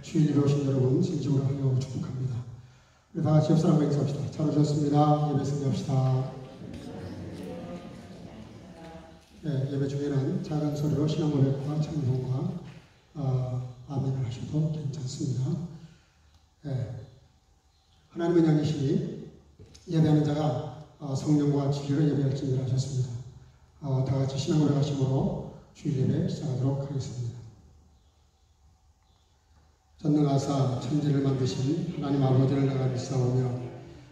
주일 예배 오신 여러분 진심으로 환영하고 축복합니다. 우리 다 같이 옆사람과 인사합시다. 잘 오셨습니다. 예배 승리합시다. 네, 예배 중에는 작은 소리로 신앙 고백과 찬송과 아멘을 하셔도 괜찮습니다. 네, 하나님의 양이시니 예배하는 자가 성령과 진리로 예배할 준비를 하셨습니다. 다 같이 신앙 고백하심으로 주일 예배 시작하도록 하겠습니다. 전능하사 천지를 만드신 하나님 아버지를 내가 믿사오며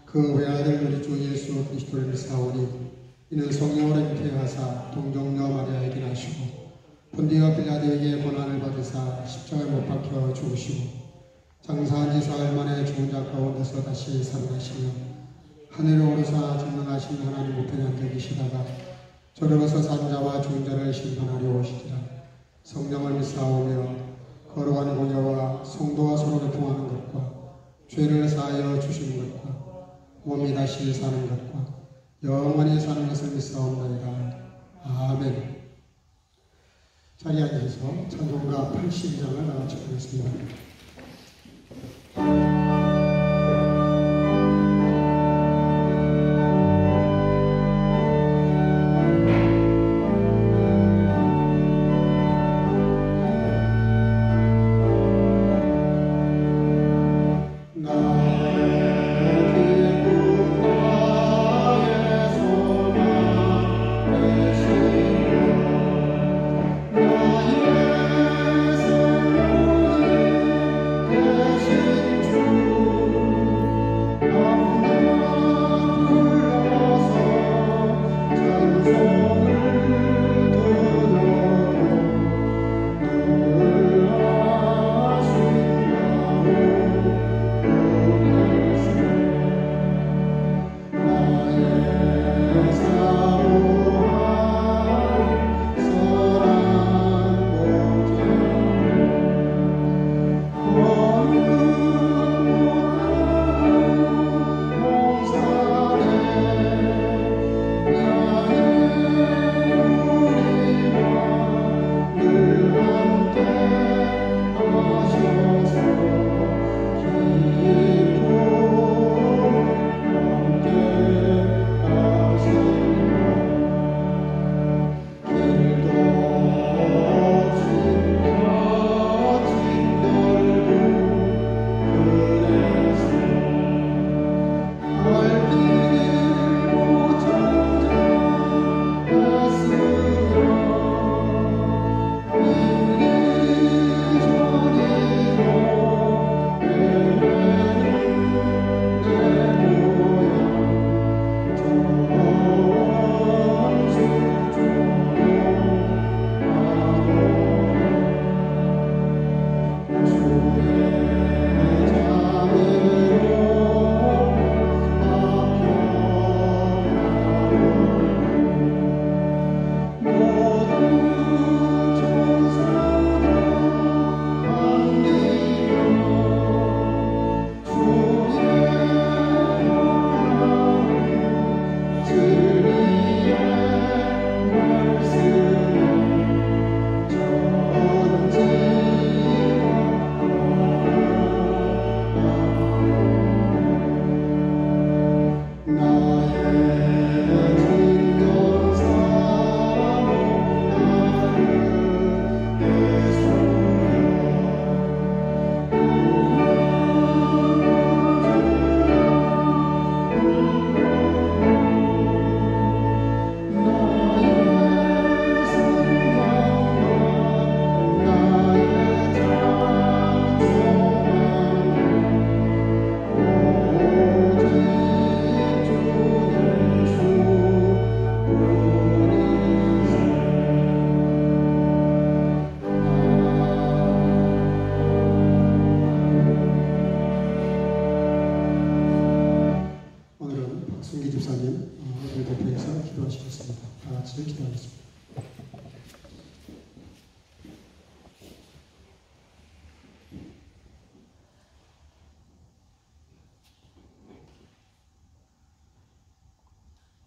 그 외아들 우리 주 예수 그리스도를 믿사오니 이는 성령으로 잉태하사 동정녀 마리아에게 나시고 본디오 빌라도에게 고난을 받으사 십자가에 못 박혀 죽으시고 장사한 지 사흘 만에 죽은 자 가운데서 다시 살아나시며 하늘에 오르사 전능하신 하나님 우편에 앉아 계시다가 저리로서 산 자와 죽은 자를 심판하려 오시리라. 성령을 믿사오며 거룩한 공예와 성도와 서로 교통하는 것과 죄를 사하여 주시는 것과 몸이 다시 사는 것과 영원히 사는 것을 믿사옵나이다. 아멘. 자리에 앉으셔서 찬송가 82장을 다 같이 보겠습니다.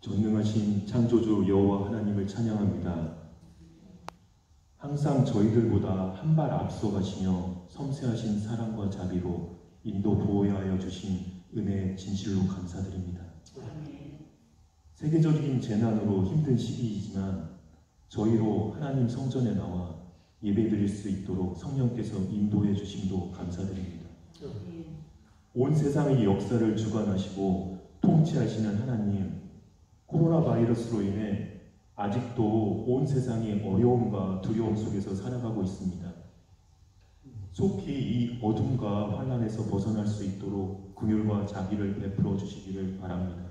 전능하신 창조주 여호와 하나님을 찬양합니다. 항상 저희들보다 한 발 앞서 가시며 섬세하신 사랑과 자비로 인도 보호하여 주신 은혜에 진실로 감사드립니다. 세계적인 재난으로 힘든 시기이지만 저희로 하나님 성전에 나와 예배드릴 수 있도록 성령께서 인도해 주심도 감사드립니다. 온 세상의 역사를 주관하시고 통치하시는 하나님, 코로나 바이러스로 인해 아직도 온 세상이 어려움과 두려움 속에서 살아가고 있습니다. 속히 이 어둠과 환난에서 벗어날 수 있도록 긍휼과 자비를 베풀어 주시기를 바랍니다.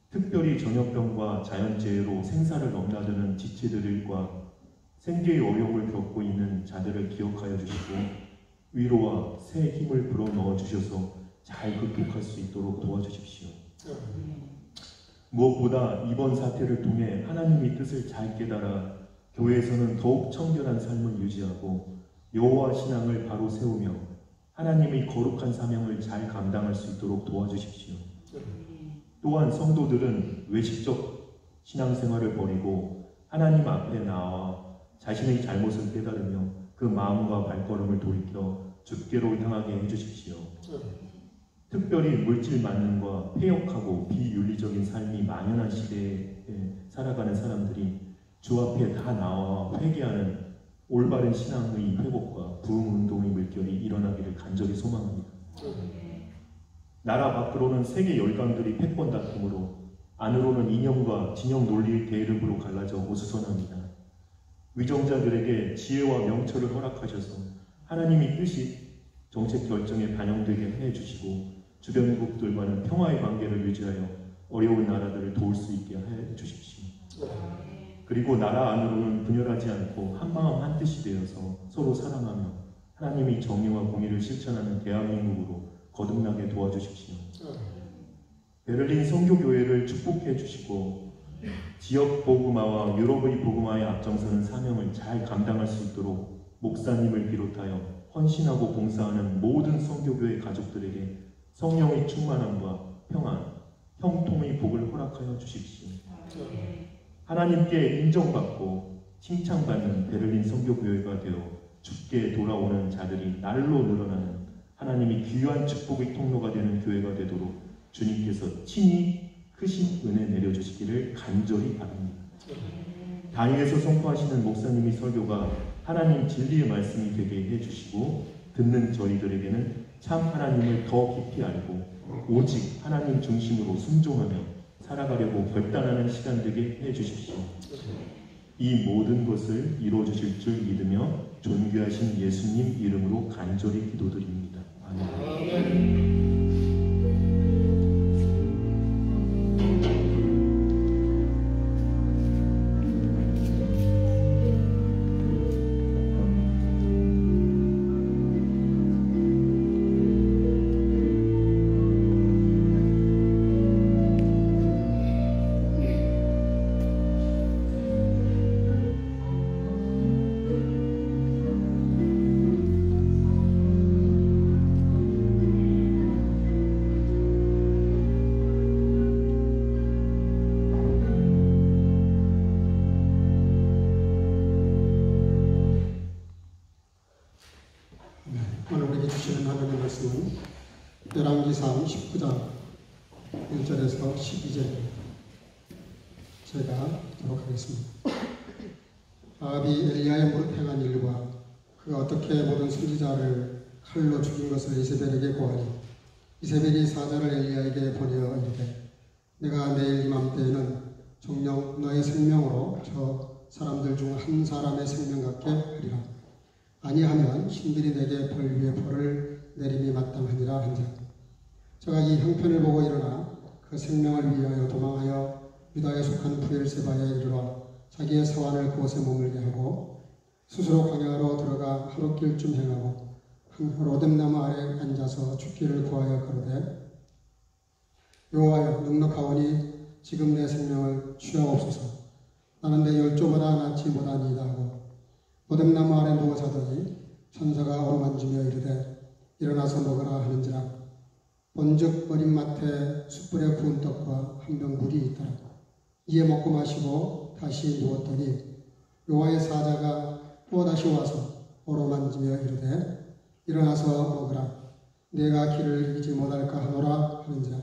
특별히 전염병과 자연재해로 생사를 넘나드는 지체들과 생계의 어려움을 겪고 있는 자들을 기억하여 주시고 위로와 새 힘을 불어넣어 주셔서 잘 극복할 수 있도록 도와주십시오. 무엇보다 이번 사태를 통해 하나님의 뜻을 잘 깨달아 교회에서는 더욱 청결한 삶을 유지하고 여호와 신앙을 바로 세우며 하나님의 거룩한 사명을 잘 감당할 수 있도록 도와주십시오. 또한 성도들은 외식적 신앙생활을 버리고 하나님 앞에 나와 자신의 잘못을 깨달으며 그 마음과 발걸음을 돌이켜 주께로 향하게 해주십시오. 특별히 물질 만능과 폐역하고 비윤리적인 삶이 만연한 시대에 살아가는 사람들이 주 앞에 다 나와 회개하는 올바른 신앙의 회복과 부흥운동의 물결이 일어나기를 간절히 소망합니다. 나라 밖으로는 세계 열강들이 패권 다툼으로 안으로는 이념과 진영 논리의 대립으로 갈라져 호수선합니다. 위정자들에게 지혜와 명철을 허락하셔서 하나님의 뜻이 정책 결정에 반영되게 해주시고 주변국들과는 평화의 관계를 유지하여 어려운 나라들을 도울 수 있게 해주십시오. 그리고 나라 안으로는 분열하지 않고 한마음 한뜻이 되어서 서로 사랑하며 하나님의 정의와 공의를 실천하는 대한민국으로 거듭나게 도와주십시오. 베를린 선교교회를 축복해 주시고 지역 복음화와 유럽의 복음화에 앞장서는 사명을 잘 감당할 수 있도록 목사님을 비롯하여 헌신하고 봉사하는 모든 선교교회 가족들에게 성령의 충만함과 평안, 형통의 복을 허락하여 주십시오. 하나님께 인정받고 칭찬받는 베를린 선교교회가 되어 주께 돌아오는 자들이 날로 늘어나는 하나님이 귀한 축복의 통로가 되는 교회가 되도록 주님께서 친히 크신 은혜 내려주시기를 간절히 바랍니다. 당에서 선포하시는 목사님의 설교가 하나님 진리의 말씀이 되게 해주시고 듣는 저희들에게는 참 하나님을 더 깊이 알고 오직 하나님 중심으로 순종하며 살아가려고 결단하는 시간 되게 해주십시오. 이 모든 것을 이루어주실 줄 믿으며 존귀하신 예수님 이름으로 간절히 기도드립니다. 아멘. 오늘 우리에게 주시는 하나님의 말씀은 열왕기상 19장 1절에서 12절 제가 읽도록 하겠습니다. 아합이 엘리야의 무릇 행한 일과 그가 어떻게 모든 선지자를 칼로 죽인 것을 이세벨에게 고하니 이세벨이 사자를 엘리야에게 보내어 이르되 내가 내일 이맘때에는 정녕 너의 생명으로 저 사람들 중 한 사람의 생명 같게 하리라. 아니하면 신들이 내게 벌 위에 벌을 내림이 마땅하니라 한즉 저가 이 형편을 보고 일어나 그 생명을 위하여 도망하여 유다에 속한 브엘세바에 이르러 자기의 사환을 그곳에 머물게 하고 스스로 광야로 들어가 하룻길쯤 행하고 로뎀나무 아래 앉아서 죽기를 구하여 가로되 여호와여 넉넉하오니 지금 내 생명을 취하옵소서. 나는 내 열조보다 낫지 못하니이다 하고 로뎀나무 아래 누워 자더니 천사가 어루만지며 이르되 일어나서 먹으라 하는지라. 본즉 어린마트에 숯불에 구운 떡과 한 병 물이 있더라. 이에 먹고 마시고 다시 누웠더니 여호와의 사자가 또다시 와서 어루만지며 이르되 일어나서 먹으라. 내가 길을 이기지 못할까 하노라 하는지라.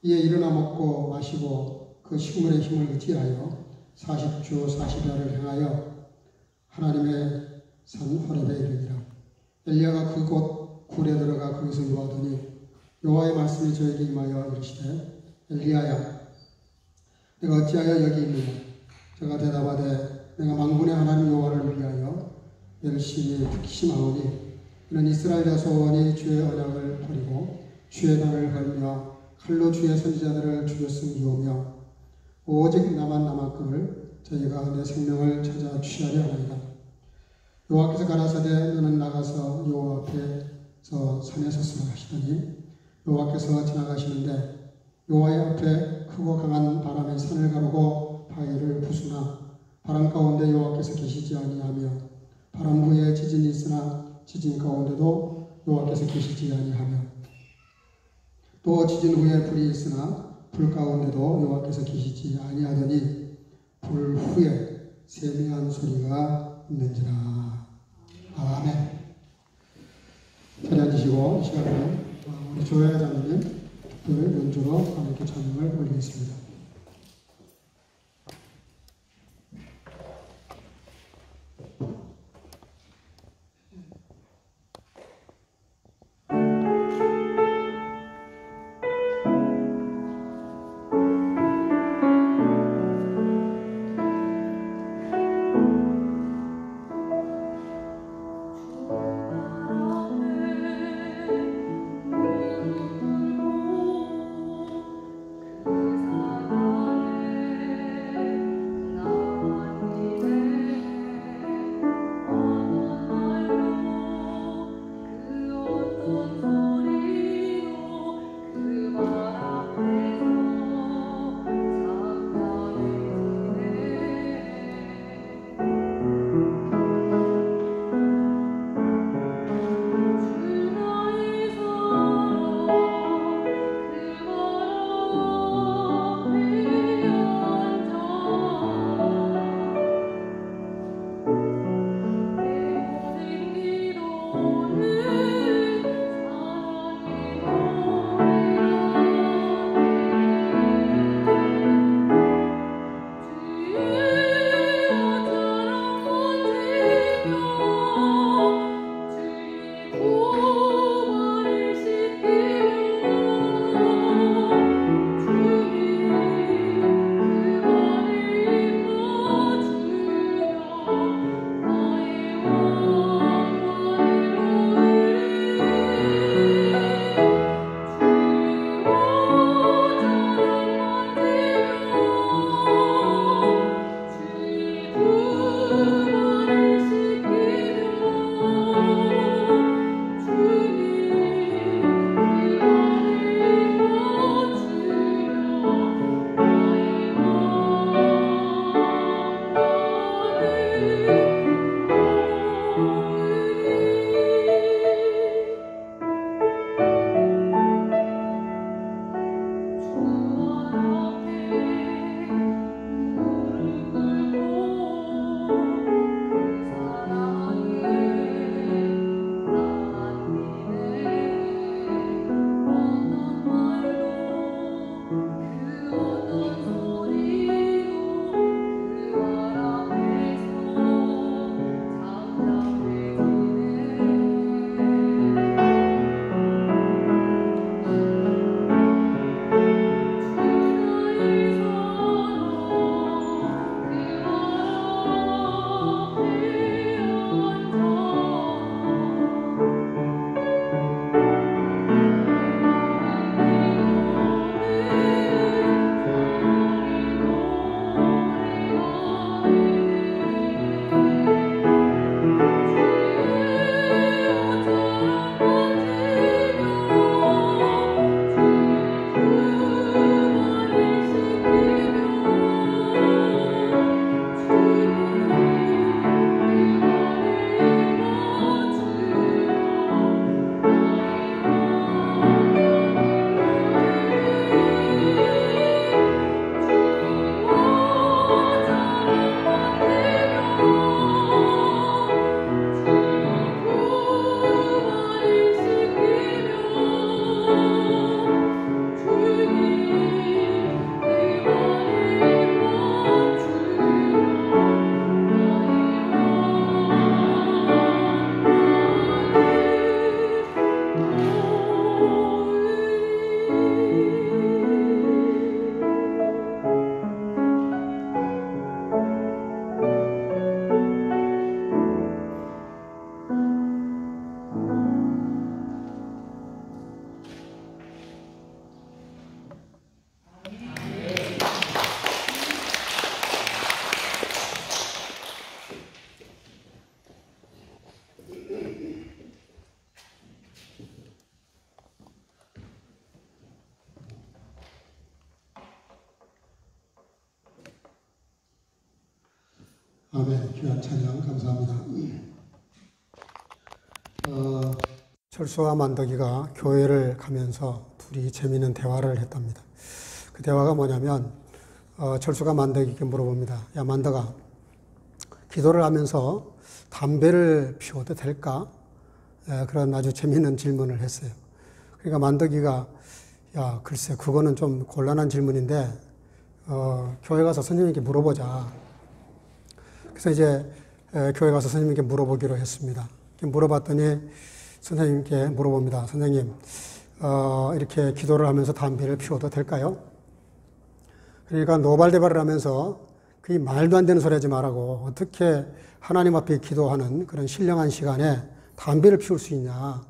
이에 일어나 먹고 마시고 그 식물의 힘을 의지하여 40주 40야를 행하여 하나님의 산 호렙에 이르니라. 엘리야가 그곳 굴에 들어가 거기서 누워더니 여호와의 말씀이 저에게 임하여 이르시되 엘리야야 내가 어찌하여 여기 있느냐. 제가 대답하되 내가 만군의 하나님 여호와를 위하여 열심히 특심하오니 이는 이스라엘 자손이 주의 언약을 버리고 주의 단을 걸며 칼로 주의 선지자들을 죽였음이오며 오직 나만 남았거늘 저희가 내 생명을 찾아 취하려 하나이다. 여호와께서 가라사대 너는 나가서 여호와 앞에서 산에 섰으라 하시더니 여호와께서 지나가시는데 여호와의 앞에 크고 강한 바람이 산을 가르고 바위를 부수나 바람 가운데 여호와께서 계시지 아니하며 바람 후에 지진이 있으나 지진 가운데도 여호와께서 계시지 아니하며 또 지진 후에 불이 있으나 불 가운데도 여호와께서 계시지 아니하더니 불 후에 세미한 소리가 있는지라. 아멘. 자리 앉으시고 이 시간에 우리 조회장님 특별 연주로 하나님께 찬양을 올리겠습니다. 그 아멘. 귀한 찬양 감사합니다. 철수와 만덕이가 교회를 가면서 둘이 재미있는 대화를 했답니다. 그 대화가 뭐냐면 철수가 만덕이에게 물어봅니다. 야 만덕아, 기도를 하면서 담배를 피워도 될까? 그런 아주 재미있는 질문을 했어요. 그러니까 만덕이가 야 글쎄 그거는 좀 곤란한 질문인데 교회 가서 선생님께 물어보자. 그래서 이제 교회 가서 선생님께 물어보기로 했습니다. 물어봤더니 선생님께 물어봅니다. 선생님, 이렇게 기도를 하면서 담배를 피워도 될까요? 그러니까 노발대발을 하면서 그게 말도 안 되는 소리 하지 말라고, 어떻게 하나님 앞에 기도하는 그런 신령한 시간에 담배를 피울 수 있냐.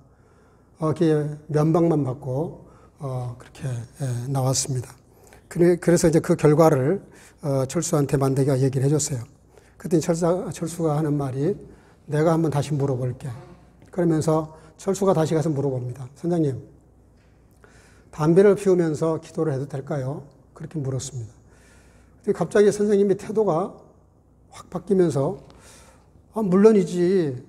그게 면박만 받고 그렇게 나왔습니다. 그래서 이제 그 결과를 철수한테 만덕이가 얘기를 해줬어요. 그랬더니 철수가 하는 말이 내가 한번 다시 물어볼게. 그러면서 철수가 다시 가서 물어봅니다. 선생님, 담배를 피우면서 기도를 해도 될까요? 그렇게 물었습니다. 갑자기 선생님의 태도가 확 바뀌면서 물론이지.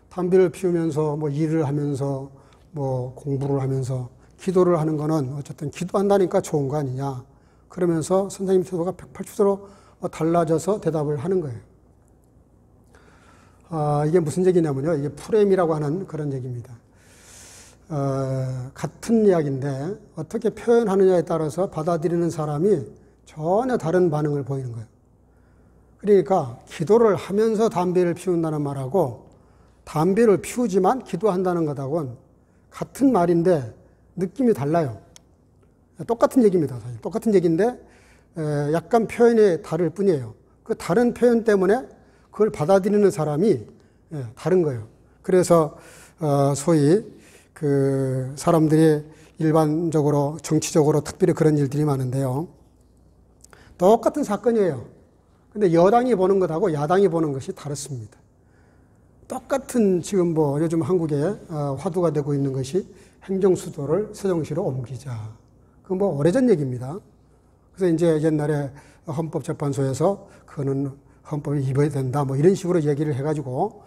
담배를 피우면서 뭐 일을 하면서 뭐 공부를 하면서 기도를 하는 거는 어쨌든 기도한다니까 좋은 거 아니냐. 그러면서 선생님 태도가 180도로 달라져서 대답을 하는 거예요. 이게 무슨 얘기냐면요. 이게 프레임이라고 하는 그런 얘기입니다. 같은 이야기인데 어떻게 표현하느냐에 따라서 받아들이는 사람이 전혀 다른 반응을 보이는 거예요. 그러니까 기도를 하면서 담배를 피운다는 말하고 담배를 피우지만 기도한다는 것하고는 같은 말인데 느낌이 달라요. 똑같은 얘기입니다. 사실. 똑같은 얘기인데 약간 표현이 다를 뿐이에요. 그 다른 표현 때문에 그걸 받아들이는 사람이 다른 거예요. 그래서 소위 그 사람들이 일반적으로 정치적으로 특별히 그런 일들이 많은데요. 똑같은 사건이에요. 근데 여당이 보는 것하고 야당이 보는 것이 다릅니다. 똑같은 지금 뭐 요즘 한국에 화두가 되고 있는 것이 행정수도를 세종시로 옮기자. 그건 뭐 오래전 얘기입니다. 그래서 이제 옛날에 헌법재판소에서 그거는 헌법에 위배된다 뭐 이런 식으로 얘기를 해가지고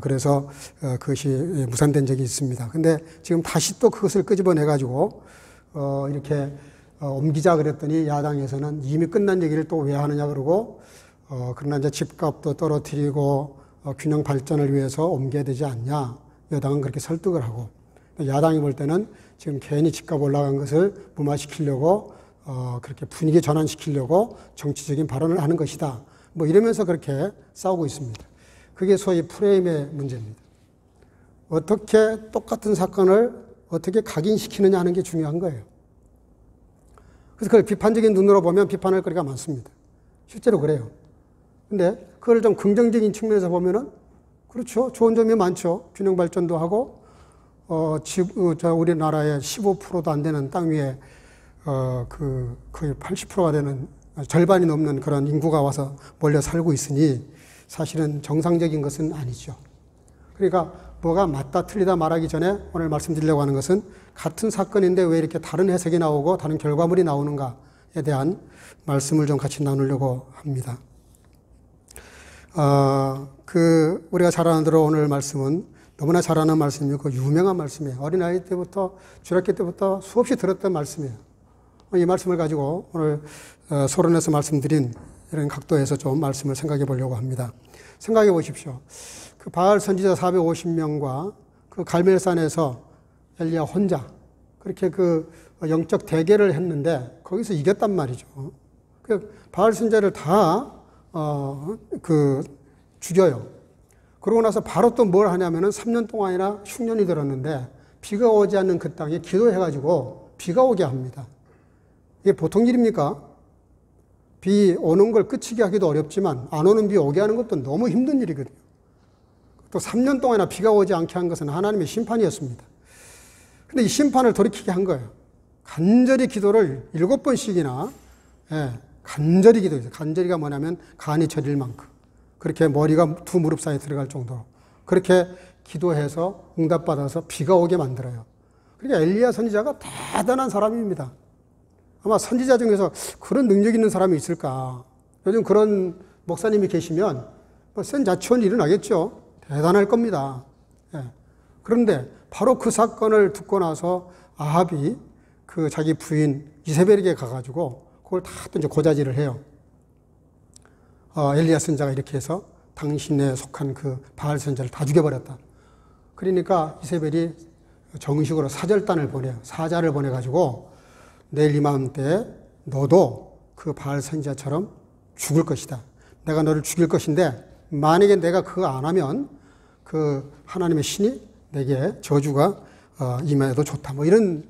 그래서 그것이 무산된 적이 있습니다. 근데 지금 다시 또 그것을 끄집어내가지고 이렇게 옮기자 그랬더니 야당에서는 이미 끝난 얘기를 또 왜 하느냐 그러고 그러나 이제 집값도 떨어뜨리고 균형 발전을 위해서 옮겨야 되지 않냐. 여당은 그렇게 설득을 하고 야당이 볼 때는 지금 괜히 집값 올라간 것을 무마시키려고 그렇게 분위기 전환시키려고 정치적인 발언을 하는 것이다. 뭐 이러면서 그렇게 싸우고 있습니다. 그게 소위 프레임의 문제입니다. 어떻게 똑같은 사건을 어떻게 각인시키느냐 하는 게 중요한 거예요. 그래서 그걸 비판적인 눈으로 보면 비판할 거리가 많습니다. 실제로 그래요. 근데 그걸 좀 긍정적인 측면에서 보면은 그렇죠. 좋은 점이 많죠. 균형 발전도 하고 우리나라의 15%도 안 되는 땅 위에 거의 80%가 되는 절반이 넘는 그런 인구가 와서 몰려 살고 있으니 사실은 정상적인 것은 아니죠. 그러니까 뭐가 맞다 틀리다 말하기 전에 오늘 말씀드리려고 하는 것은 같은 사건인데 왜 이렇게 다른 해석이 나오고 다른 결과물이 나오는가에 대한 말씀을 좀 같이 나누려고 합니다. 우리가 잘 아는 대로 오늘 말씀은 너무나 잘 아는 말씀이고 유명한 말씀이에요. 어린아이 때부터 주일학교 때부터 수없이 들었던 말씀이에요. 이 말씀을 가지고 오늘 소론에서 말씀드린 이런 각도에서 좀 말씀을 생각해 보려고 합니다. 생각해 보십시오. 그 바알 선지자 450명과 그 갈멜산에서 엘리야 혼자 그렇게 그 영적 대결을 했는데 거기서 이겼단 말이죠. 그 바알 선지자를 다 죽여요. 그러고 나서 바로 또 뭘 하냐면은 3년 동안이나 흉년이 들었는데 비가 오지 않는 그 땅에 기도해가지고 비가 오게 합니다. 이게 보통 일입니까? 비 오는 걸 그치게 하기도 어렵지만 안 오는 비 오게 하는 것도 너무 힘든 일이거든요. 또 3년 동안이나 비가 오지 않게 한 것은 하나님의 심판이었습니다. 근데 이 심판을 돌이키게 한 거예요. 간절히 기도를 7번씩이나 간절히 기도했어요. 간절히가 뭐냐면 간이 저릴 만큼 그렇게 머리가 두 무릎 사이에 들어갈 정도로 그렇게 기도해서 응답받아서 비가 오게 만들어요. 그러니까 엘리야 선지자가 대단한 사람입니다. 아마 선지자 중에서 그런 능력 있는 사람이 있을까? 요즘 그런 목사님이 계시면 뭐 센자치원이 일어나겠죠. 대단할 겁니다. 예. 그런데 바로 그 사건을 듣고 나서 아합이 그 자기 부인 이세벨에게 가가지고 그걸 다 또 이제 고자질을 해요. 엘리야 선자가 이렇게 해서 당신에 속한 그 바알 선자를 다 죽여버렸다. 그러니까 이세벨이 정식으로 사절단을 보내요. 사자를 보내가지고 내일 이맘때 너도 그 바알 선자처럼 죽을 것이다. 내가 너를 죽일 것인데 만약에 내가 그거 안 하면 그 하나님의 신이 내게 저주가 임해도 좋다. 뭐 이런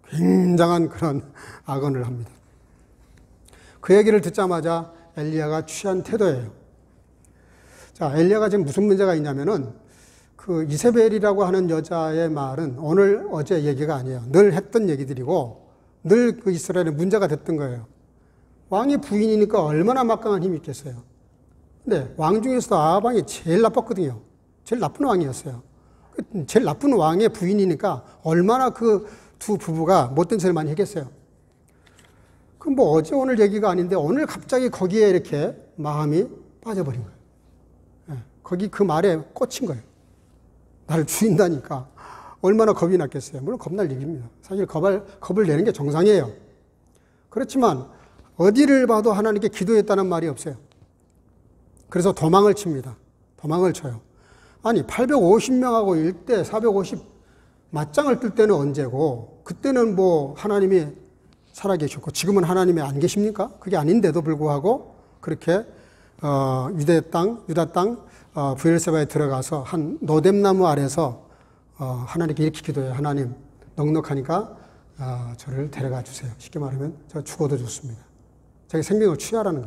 굉장한 그런 악언을 합니다. 그 얘기를 듣자마자 엘리야가 취한 태도예요. 자, 엘리야가 지금 무슨 문제가 있냐면은 그 이세벨이라고 하는 여자의 말은 오늘 어제 얘기가 아니에요. 늘 했던 얘기들이고 늘 그 이스라엘의 문제가 됐던 거예요. 왕의 부인이니까 얼마나 막강한 힘이 있겠어요. 근데 왕 중에서도 아합 왕이 제일 나빴거든요. 제일 나쁜 왕이었어요. 제일 나쁜 왕의 부인이니까 얼마나 그 두 부부가 못된 소리를 많이 했겠어요. 그럼 뭐 어제 오늘 얘기가 아닌데 오늘 갑자기 거기에 이렇게 마음이 빠져버린 거예요. 거기 그 말에 꽂힌 거예요. 나를 죽인다니까 얼마나 겁이 났겠어요. 물론 겁날 일입니다. 사실 겁을 내는 게 정상이에요. 그렇지만 어디를 봐도 하나님께 기도했다는 말이 없어요. 그래서 도망을 칩니다. 도망을 쳐요. 아니 850명하고 1대 450 맞짱을 뜰 때는 언제고 그때는 뭐 하나님이 살아계셨고 지금은 하나님이 안 계십니까? 그게 아닌데도 불구하고 그렇게 유다 땅 브엘세바에 들어가서 한 노뎀나무 아래서 하나님께 이렇게 기도해요. 하나님 넉넉하니까 저를 데려가 주세요. 쉽게 말하면 저 죽어도 좋습니다. 자기 생명을 취하라는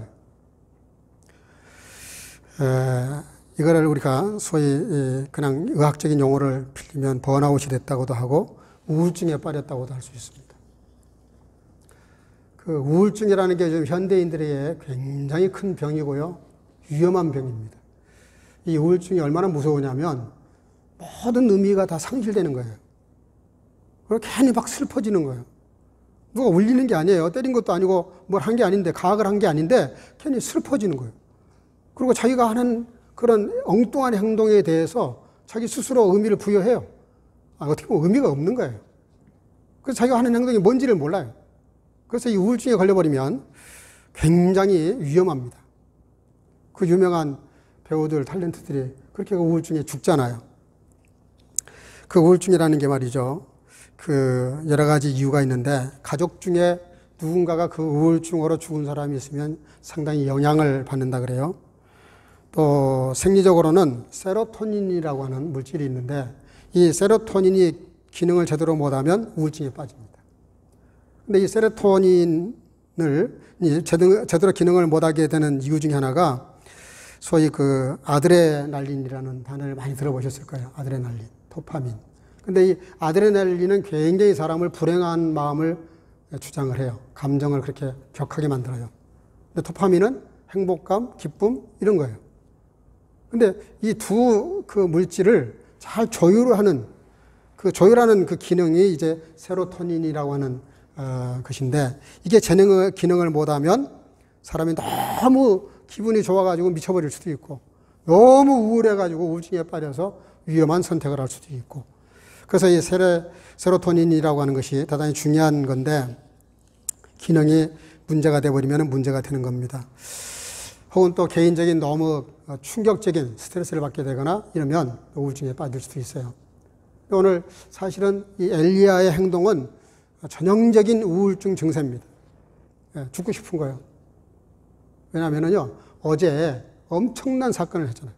거예요. 이거를 우리가 소위 그냥 의학적인 용어를 빌리면 번아웃이 됐다고도 하고 우울증에 빠졌다고도 할 수 있습니다. 그 우울증이라는 게 좀 현대인들에게 굉장히 큰 병이고요. 위험한 병입니다. 이 우울증이 얼마나 무서우냐면 모든 의미가 다 상실되는 거예요. 그리고 괜히 막 슬퍼지는 거예요. 누가 울리는 게 아니에요. 때린 것도 아니고 뭘 한 게 아닌데 가학을 한 게 아닌데 괜히 슬퍼지는 거예요. 그리고 자기가 하는 그런 엉뚱한 행동에 대해서 자기 스스로 의미를 부여해요. 어떻게 보면 의미가 없는 거예요. 그래서 자기가 하는 행동이 뭔지를 몰라요. 그래서 이 우울증에 걸려버리면 굉장히 위험합니다. 그 유명한 배우들, 탤런트들이 그렇게 우울증에 죽잖아요. 그 우울증이라는 게 말이죠. 그 여러 가지 이유가 있는데 가족 중에 누군가가 그 우울증으로 죽은 사람이 있으면 상당히 영향을 받는다 그래요. 또 생리적으로는 세로토닌이라고 하는 물질이 있는데 이 세로토닌이 기능을 제대로 못하면 우울증에 빠집니다. 근데 이 세로토닌을 제대로 기능을 못하게 되는 이유 중에 하나가 소위 그 아드레날린이라는 단어를 많이 들어보셨을 거예요. 아드레날린, 도파민. 근데 이 아드레날린은 굉장히 사람을 불행한 마음을 주장을 해요. 감정을 그렇게 격하게 만들어요. 근데 도파민은 행복감, 기쁨 이런 거예요. 근데 이 두 그 물질을 잘 조율하는 그 기능이 이제 세로토닌이라고 하는 것인데 이게 기능을 못하면 사람이 너무 기분이 좋아가지고 미쳐버릴 수도 있고 너무 우울해가지고 우울증에 빠져서 위험한 선택을 할 수도 있고 그래서 이 세로토닌이라고 하는 것이 대단히 중요한 건데 기능이 문제가 되어버리면 문제가 되는 겁니다. 혹은 또 개인적인 너무 충격적인 스트레스를 받게 되거나 이러면 우울증에 빠질 수도 있어요. 오늘 사실은 이 엘리야의 행동은 전형적인 우울증 증세입니다. 죽고 싶은 거예요. 왜냐하면요, 어제 엄청난 사건을 했잖아요.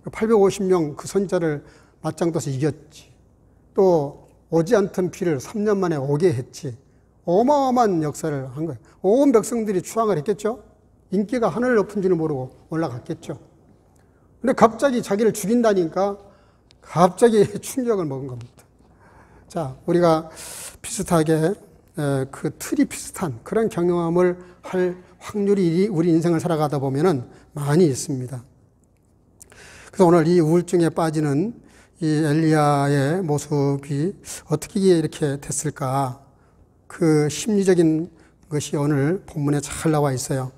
850명 그 선자를 맞짱 떠서 이겼지. 또 오지 않던 피를 3년 만에 오게 했지. 어마어마한 역사를 한 거예요. 온 백성들이 추앙을 했겠죠. 인기가 하늘을 높은 줄을 모르고 올라갔겠죠. 근데 갑자기 자기를 죽인다니까 갑자기 충격을 먹은 겁니다. 자, 우리가 비슷하게 그 틀이 비슷한 그런 경험을 할 확률이 우리 인생을 살아가다 보면은 많이 있습니다. 그래서 오늘 이 우울증에 빠지는 이 엘리야의 모습이 어떻게 이렇게 됐을까? 그 심리적인 것이 오늘 본문에 잘 나와 있어요.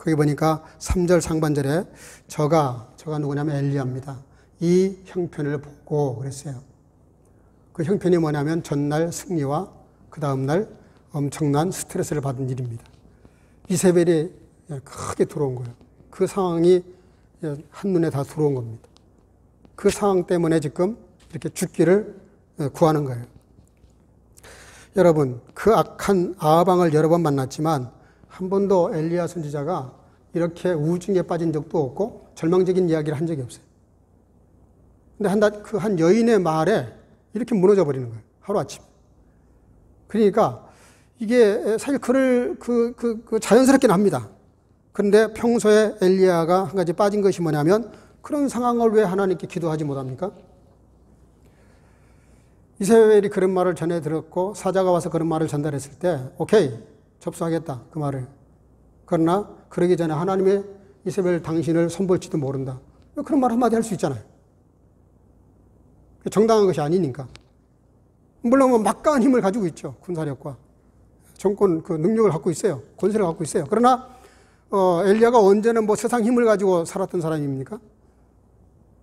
거기 보니까 3절 상반절에 저가 누구냐면 엘리야입니다. 이 형편을 보고 그랬어요. 그 형편이 뭐냐면 전날 승리와 그 다음날 엄청난 스트레스를 받은 일입니다. 이세벨이 크게 들어온 거예요. 그 상황이 한눈에 다 들어온 겁니다. 그 상황 때문에 지금 이렇게 죽기를 구하는 거예요. 여러분, 그 악한 아합왕을 여러 번 만났지만 한 번도 엘리야 선지자가 이렇게 우중에 빠진 적도 없고 절망적인 이야기를 한 적이 없어요. 근데 한 여인의 말에 이렇게 무너져 버리는 거예요. 하루아침. 그러니까 이게 사실 그를 자연스럽긴 합니다. 그런데 평소에 엘리야가 한 가지 빠진 것이 뭐냐면 그런 상황을 왜 하나님께 기도하지 못합니까? 이세벨이 그런 말을 전해 들었고 사자가 와서 그런 말을 전달했을 때 오케이 접수하겠다 그 말을. 그러나 그러기 전에 하나님의 이세벨 당신을 손볼지도 모른다. 그런 말 한마디 할 수 있잖아요. 정당한 것이 아니니까. 물론 뭐 막강한 힘을 가지고 있죠. 군사력과 정권 그 능력을 갖고 있어요. 권세를 갖고 있어요. 그러나 엘리야가 언제는 뭐 세상 힘을 가지고 살았던 사람입니까?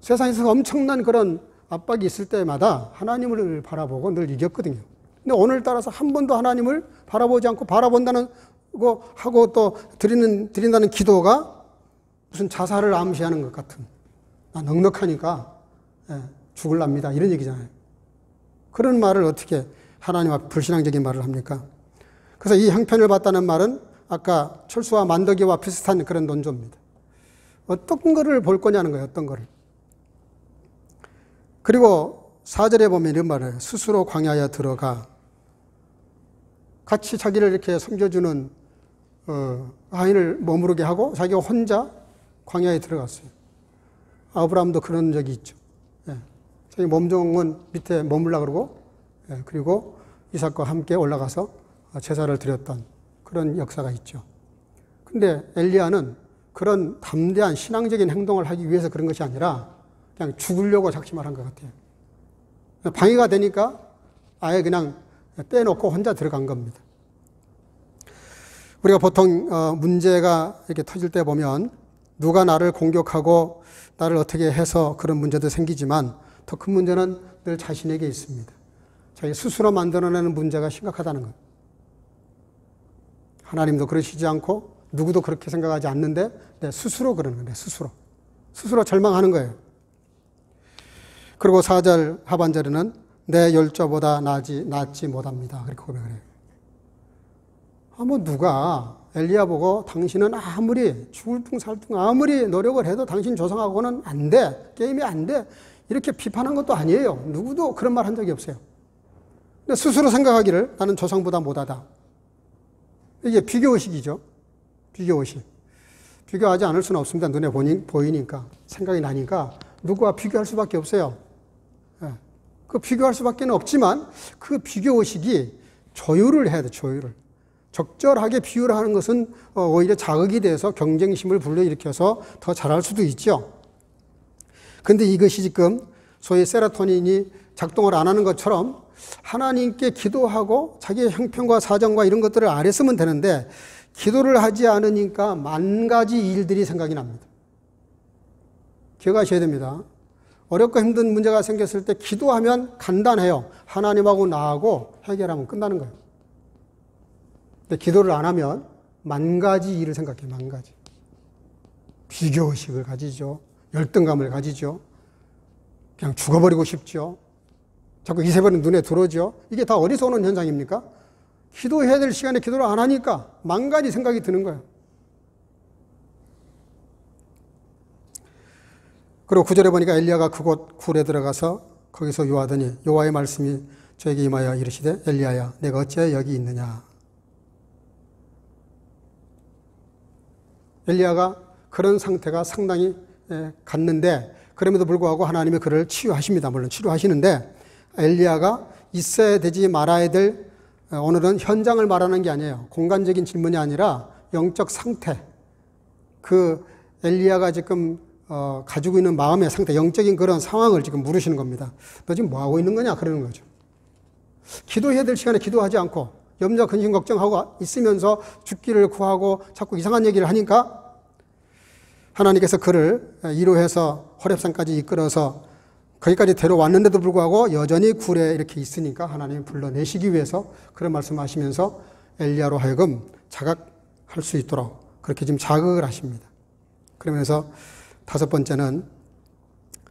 세상에서 엄청난 그런 압박이 있을 때마다 하나님을 바라보고 늘 이겼거든요. 근데 오늘따라서 한 번도 하나님을 바라보지 않고 바라본다는 거 하고 또 드린다는 기도가 무슨 자살을 암시하는 것 같은, 넉넉하니까 죽을랍니다 이런 얘기잖아요. 그런 말을 어떻게 하나님 앞에 불신앙적인 말을 합니까? 그래서 이 형편을 봤다는 말은 아까 철수와 만더기와 비슷한 그런 논조입니다. 어떤 거를 볼 거냐는 거예요. 어떤 거를. 그리고 4절에 보면 이런 말을 해요. 스스로 광야에 들어가 같이 자기를 이렇게 섬겨주는 아이를 머무르게 하고 자기가 혼자 광야에 들어갔어요. 아브라함도 그런 적이 있죠. 자기 몸종은 밑에 머물라 그러고 그리고 이삭과 함께 올라가서 제사를 드렸던 그런 역사가 있죠. 근데 엘리야는 그런 담대한 신앙적인 행동을 하기 위해서 그런 것이 아니라 그냥 죽으려고 작심을 한 것 같아요. 방해가 되니까 아예 그냥 빼놓고 혼자 들어간 겁니다. 우리가 보통 문제가 이렇게 터질 때 보면 누가 나를 공격하고 나를 어떻게 해서 그런 문제도 생기지만 더 큰 문제는 늘 자신에게 있습니다. 자기 스스로 만들어내는 문제가 심각하다는 것. 하나님도 그러시지 않고 누구도 그렇게 생각하지 않는데 내 스스로 그러는 거예요. 스스로 절망하는 거예요. 그리고 4절 하반절에는 내 열조보다 낫지 못합니다. 그렇게 고백을 해요. 뭐 누가 엘리야 보고 당신은 아무리 죽을 둥 살 둥 아무리 노력을 해도 당신 조상하고는 안 돼. 게임이 안 돼. 이렇게 비판한 것도 아니에요. 누구도 그런 말 한 적이 없어요. 근데 스스로 생각하기를 나는 조상보다 못하다. 이게 비교의식이죠. 비교의식. 비교하지 않을 수는 없습니다. 눈에 보이니까 생각이 나니까 누구와 비교할 수밖에 없어요. 그 비교할 수밖에 없지만 그 비교의식이 조율을 해야 돼. 조율을. 적절하게 비유를 하는 것은 오히려 자극이 돼서 경쟁심을 불러일으켜서 더 잘할 수도 있죠. 근데 이것이 지금 소위 세로토닌이 작동을 안 하는 것처럼 하나님께 기도하고 자기의 형편과 사정과 이런 것들을 아랬으면 되는데 기도를 하지 않으니까 만 가지 일들이 생각이 납니다. 기억하셔야 됩니다. 어렵고 힘든 문제가 생겼을 때 기도하면 간단해요. 하나님하고 나하고 해결하면 끝나는 거예요. 근데 기도를 안 하면 만 가지 일을 생각해요. 만 가지. 비교의식을 가지죠. 열등감을 가지죠. 그냥 죽어버리고 싶죠. 자꾸 이세벨은 눈에 들어오죠. 이게 다 어디서 오는 현상입니까? 기도해야 될 시간에 기도를 안 하니까 만 가지 생각이 드는 거예요. 그리고 9절에 보니까 엘리야가 그곳 굴에 들어가서 거기서 요하더니 여호와의 말씀이 저에게 임하여 이르시되 엘리야야 내가 어찌하여 여기 있느냐. 엘리야가 그런 상태가 상당히 갔는데 그럼에도 불구하고 하나님이 그를 치유하십니다. 물론 치료하시는데 엘리야가 있어야 되지 말아야 될 오늘은 현장을 말하는 게 아니에요. 공간적인 질문이 아니라 영적 상태. 그 엘리야가 지금 가지고 있는 마음의 상태, 영적인 그런 상황을 지금 물으시는 겁니다. 너 지금 뭐 하고 있는 거냐? 그러는 거죠. 기도해야 될 시간에 기도하지 않고 염려, 근심, 걱정하고 있으면서 죽기를 구하고 자꾸 이상한 얘기를 하니까 하나님께서 그를 이루해서 호렙산까지 이끌어서 거기까지 데려왔는데도 불구하고 여전히 굴에 이렇게 있으니까 하나님이 불러내시기 위해서 그런 말씀하시면서 엘리야로 하여금 자각할 수 있도록 그렇게 지금 자극을 하십니다. 그러면서 다섯 번째는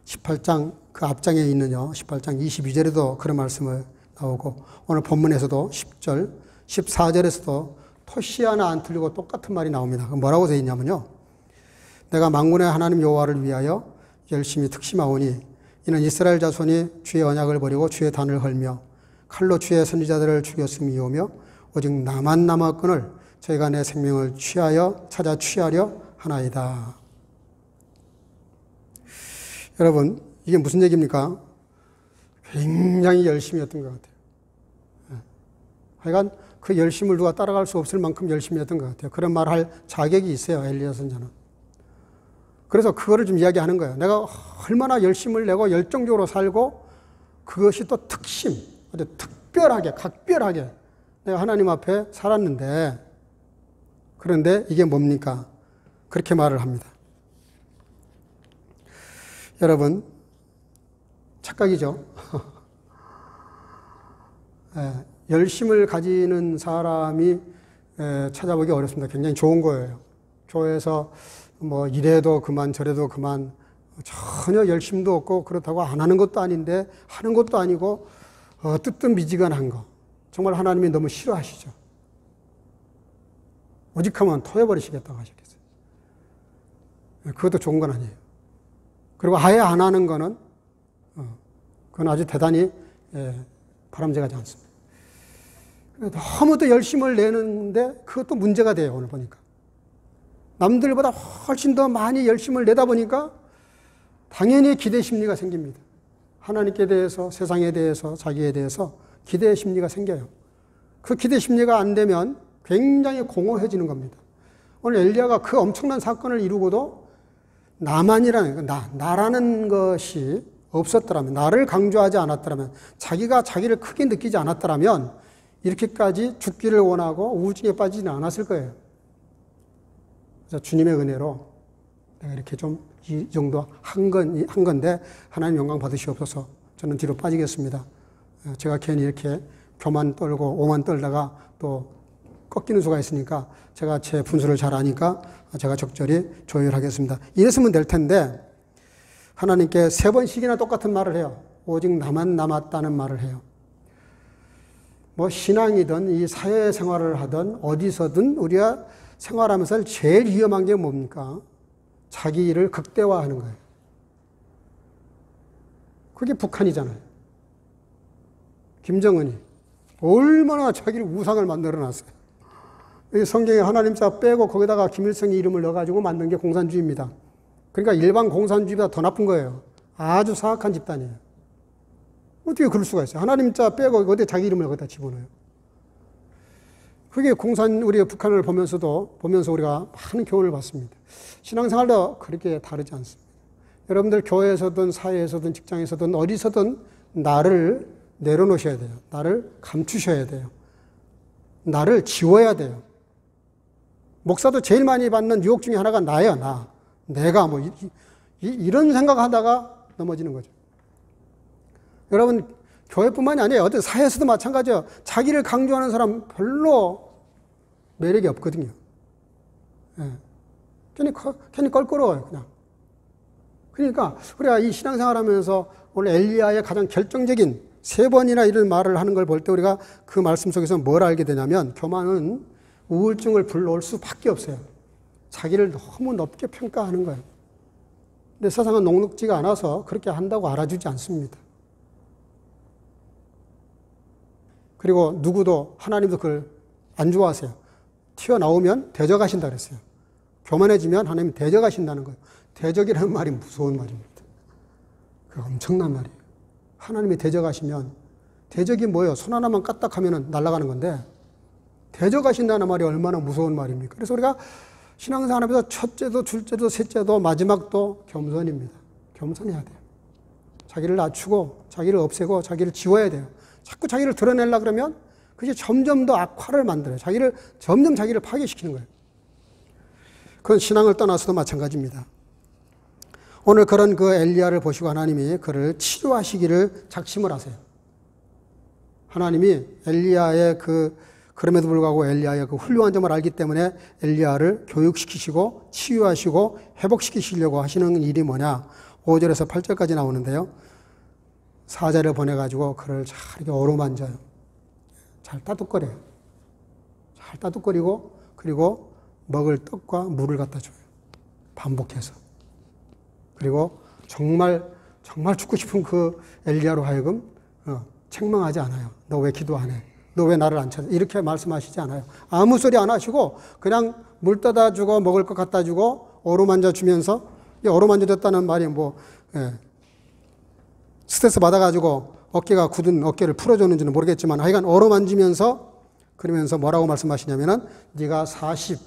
18장 그 앞장에 있는요 18장 22절에도 그런 말씀을 나오고 오늘 본문에서도 10절 14절에서도 토시 하나 안 틀리고 똑같은 말이 나옵니다. 뭐라고 되어 있냐면요, 내가 만군의 하나님 여호와를 위하여 열심히 특심하오니 이는 이스라엘 자손이 주의 언약을 버리고 주의 단을 헐며 칼로 주의 선지자들을 죽였음이오며 오직 나만 남았거늘 저희가 내 생명을 찾아 취하려 하나이다. 여러분, 이게 무슨 얘기입니까? 굉장히 열심히 했던 것 같아요. 하여간 그 열심을 누가 따라갈 수 없을 만큼 열심히 했던 것 같아요. 그런 말 할 자격이 있어요, 엘리야 선지자는. 그래서 그거를 좀 이야기하는 거예요. 내가 얼마나 열심을 내고 열정적으로 살고 그것이 또 특심, 아주 특별하게, 각별하게 내가 하나님 앞에 살았는데, 그런데 이게 뭡니까? 그렇게 말을 합니다. 여러분, 착각이죠. 열심을 가지는 사람이 찾아보기 어렵습니다. 굉장히 좋은 거예요. 교회에서 뭐 이래도 그만 저래도 그만 전혀 열심도 없고 그렇다고 안 하는 것도 아닌데 하는 것도 아니고 뜨뜻미지근한 거, 정말 하나님이 너무 싫어하시죠. 오직하면 토해버리시겠다고 하셨겠어요. 그것도 좋은 건 아니에요. 그리고 아예 안 하는 거는 그건 아주 대단히 바람직하지 않습니다. 너무 또 열심을 내는데 그것도 문제가 돼요. 오늘 보니까 남들보다 훨씬 더 많이 열심을 내다 보니까 당연히 기대 심리가 생깁니다. 하나님께 대해서, 세상에 대해서, 자기에 대해서 기대 심리가 생겨요. 그 기대 심리가 안 되면 굉장히 공허해지는 겁니다. 오늘 엘리야가 그 엄청난 사건을 이루고도 나만이라는, 나라는 것이 없었더라면, 나를 강조하지 않았더라면, 자기가 자기를 크게 느끼지 않았더라면 이렇게까지 죽기를 원하고 우울증에 빠지지는 않았을 거예요. 그래서 주님의 은혜로 내가 이렇게 좀 이 정도 한 건데 하나님 영광 받으시옵소서. 저는 뒤로 빠지겠습니다. 제가 괜히 이렇게 교만 떨고 오만 떨다가 또 꺾이는 수가 있으니까 제가 제 분수를 잘 아니까 제가 적절히 조율하겠습니다. 이랬으면 될 텐데 하나님께 3번씩이나 똑같은 말을 해요. 오직 나만 남았다는 말을 해요. 뭐 신앙이든 이 사회생활을 하든 어디서든 우리가 생활하면서 제일 위험한 게 뭡니까? 자기 일을 극대화하는 거예요. 그게 북한이잖아요. 김정은이 얼마나 자기를 우상을 만들어놨어요. 성경에 하나님 자 빼고 거기다가 김일성의 이름을 넣어가지고 만든 게 공산주의입니다. 그러니까 일반 공산주의보다 더 나쁜 거예요. 아주 사악한 집단이에요. 어떻게 그럴 수가 있어요? 하나님 자 빼고 어디 자기 이름을 거기다 집어넣어요. 그게 우리 북한을 보면서 우리가 많은 교훈을 받습니다. 신앙생활도 그렇게 다르지 않습니다. 여러분들 교회에서든 사회에서든 직장에서든 어디서든 나를 내려놓으셔야 돼요. 나를 감추셔야 돼요. 나를 지워야 돼요. 목사도 제일 많이 받는 유혹 중에 하나가 나예요. 내가 뭐 이런 생각하다가 넘어지는 거죠. 여러분 교회뿐만이 아니에요. 어떤 사회에서도 마찬가지예요. 자기를 강조하는 사람 별로 매력이 없거든요. 괜히 껄끄러워요, 그냥. 그러니까 우리가 이 신앙생활 하면서 오늘 엘리야의 가장 결정적인 3번이나 이런 말을 하는 걸 볼 때 우리가 그 말씀 속에서 뭘 알게 되냐면 교만은 우울증을 불러올 수밖에 없어요. 자기를 너무 높게 평가하는 거예요. 근데 세상은 녹록지가 않아서 그렇게 한다고 알아주지 않습니다. 그리고 누구도 하나님도 그걸 안 좋아하세요. 튀어나오면 대적하신다 그랬어요. 교만해지면 하나님 대적하신다는 거예요. 대적이라는 말이 무서운 말입니다. 그 엄청난 말이에요. 하나님이 대적하시면 대적이 뭐예요? 손 하나만 까딱하면 날아가는 건데 대적하신다는 말이 얼마나 무서운 말입니까? 그래서 우리가 신앙생활하면서 첫째도 둘째도 셋째도 마지막도 겸손입니다. 겸손해야 돼요. 자기를 낮추고 자기를 없애고 자기를 지워야 돼요. 자꾸 자기를 드러내려고 그러면 그게 점점 더 악화를 만들어요. 점점 자기를 파괴시키는 거예요. 그건 신앙을 떠나서도 마찬가지입니다. 오늘 그런 그 엘리야를 보시고 하나님이 그를 치료하시기를 작심을 하세요. 하나님이 엘리야의 그럼에도 불구하고 엘리야의 그 훌륭한 점을 알기 때문에 엘리야를 교육시키시고 치유하시고 회복시키시려고 하시는 일이 뭐냐? 5절에서 8절까지 나오는데요. 사자를 보내가지고 그를 잘 이렇게 어루만져요. 잘 따뜻거려요. 잘 따뜻거리고 그리고 먹을 떡과 물을 갖다 줘요. 반복해서. 그리고 정말 죽고 싶은 그 엘리야로 하여금 책망하지 않아요. 너 왜 기도 안 해? 너 왜 나를 안 찾아? 이렇게 말씀하시지 않아요. 아무 소리 안 하시고 그냥 물 떠다 주고 먹을 것 갖다 주고 어루만져 주면서, 어루만져 줬다는 말이 스트레스 받아가지고 어깨가 굳은 어깨를 풀어줬는지는 모르겠지만 하여간 어루만지면서 그러면서 뭐라고 말씀하시냐면은 네가 40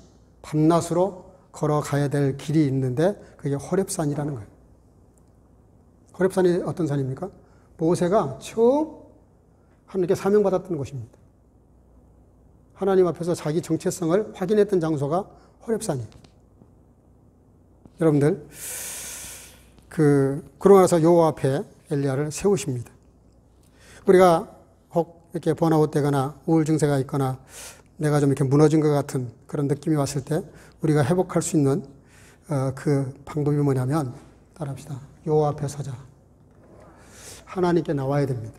밤낮으로 걸어가야 될 길이 있는데 그게 호렙산이라는 거예요. 호렙산이 어떤 산입니까? 모세가 처음 하나님께 사명받았던 곳입니다. 하나님 앞에서 자기 정체성을 확인했던 장소가 호렙산이에요. 여러분들, 그러고 나서 여호와 앞에 엘리야를 세우십니다. 우리가 혹 이렇게 번아웃 되거나 우울 증세가 있거나 내가 좀 이렇게 무너진 것 같은 그런 느낌이 왔을 때 우리가 회복할 수 있는 그 방법이 뭐냐면, 따라합시다. 여호와 앞에 서자. 하나님께 나와야 됩니다.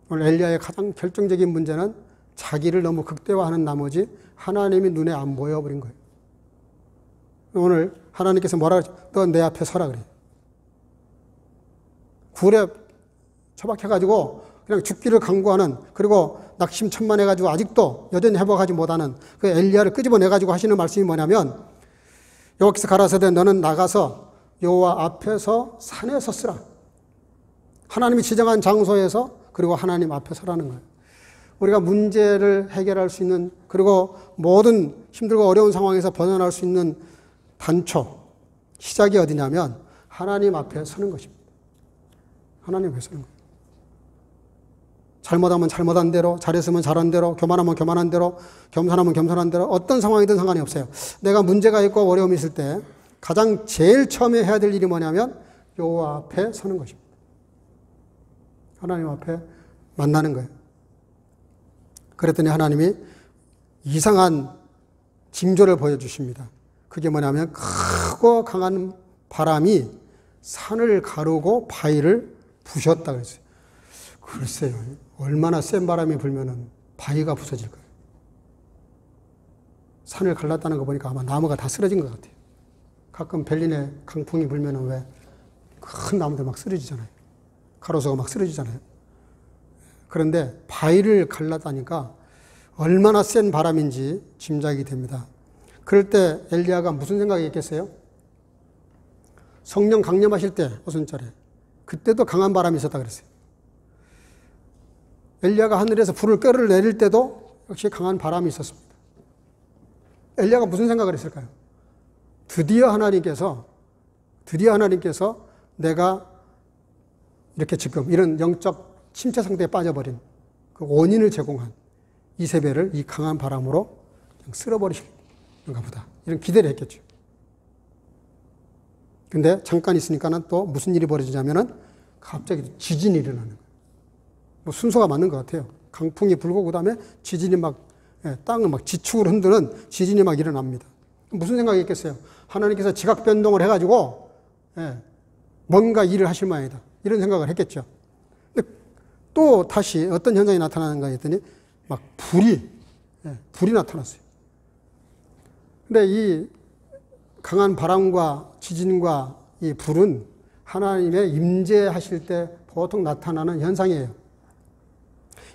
오늘 엘리야의 가장 결정적인 문제는 자기를 너무 극대화하는 나머지 하나님이 눈에 안 보여버린 거예요. 오늘 하나님께서 뭐라 그러죠? 너 내 앞에 서라 그래요. 굴에 처박혀가지고 그냥 죽기를 강구하는, 그리고 낙심천만해가지고 아직도 여전히 회복하지 못하는 그 엘리야를 끄집어내가지고 하시는 말씀이 뭐냐면, 여호와께서 가라사대 너는 나가서 여호와 앞에서 산에 섰으라. 하나님이 지정한 장소에서, 그리고 하나님 앞에 서라는 거예요. 우리가 문제를 해결할 수 있는, 그리고 모든 힘들고 어려운 상황에서 벗어날 수 있는 단초, 시작이 어디냐면 하나님 앞에 서는 것입니다. 하나님 앞에 서는 거예요. 잘못하면 잘못한 대로, 잘했으면 잘한 대로, 교만하면 교만한 대로, 겸손하면 겸손한 대로, 어떤 상황이든 상관이 없어요. 내가 문제가 있고 어려움이 있을 때 가장 제일 처음에 해야 될 일이 뭐냐면 여호와 앞에 서는 것입니다. 하나님 앞에 만나는 거예요. 그랬더니 하나님이 이상한 징조를 보여주십니다. 그게 뭐냐면 크고 강한 바람이 산을 가르고 바위를 부셨다 그랬어요. 글쎄요, 얼마나 센 바람이 불면은 바위가 부서질까요? 산을 갈랐다는 거 보니까 아마 나무가 다 쓰러진 것 같아요. 가끔 벨린에 강풍이 불면은 왜 큰 나무들 막 쓰러지잖아요. 가로수가 막 쓰러지잖아요. 그런데 바위를 갈랐다니까 얼마나 센 바람인지 짐작이 됩니다. 그럴 때 엘리야가 무슨 생각이 있겠어요? 성령 강림하실 때 오순절에 그때도 강한 바람이 있었다 그랬어요. 엘리야가 하늘에서 불을 끌어내릴 때도 역시 강한 바람이 있었습니다. 엘리야가 무슨 생각을 했을까요? 드디어 하나님께서 내가 이렇게 지금 이런 영적 침체 상태에 빠져버린 그 원인을 제공한 이세벨을 이 강한 바람으로 그냥 쓸어버리실까 보다, 이런 기대를 했겠죠. 근데 잠깐 있으니까는 또 무슨 일이 벌어지냐면은 갑자기 지진이 일어나는 거예요. 뭐 순서가 맞는 것 같아요. 강풍이 불고 그다음에 지진이 막 땅을 막 지축을 흔드는 지진이 막 일어납니다. 무슨 생각이 있겠어요? 하나님께서 지각 변동을 해가지고 뭔가 일을 하실 모양이다, 이런 생각을 했겠죠. 근데 또 다시 어떤 현상이 나타나는가 했더니 막 불이 나타났어요. 근데 이 강한 바람과 지진과 이 불은 하나님의 임재하실 때 보통 나타나는 현상이에요.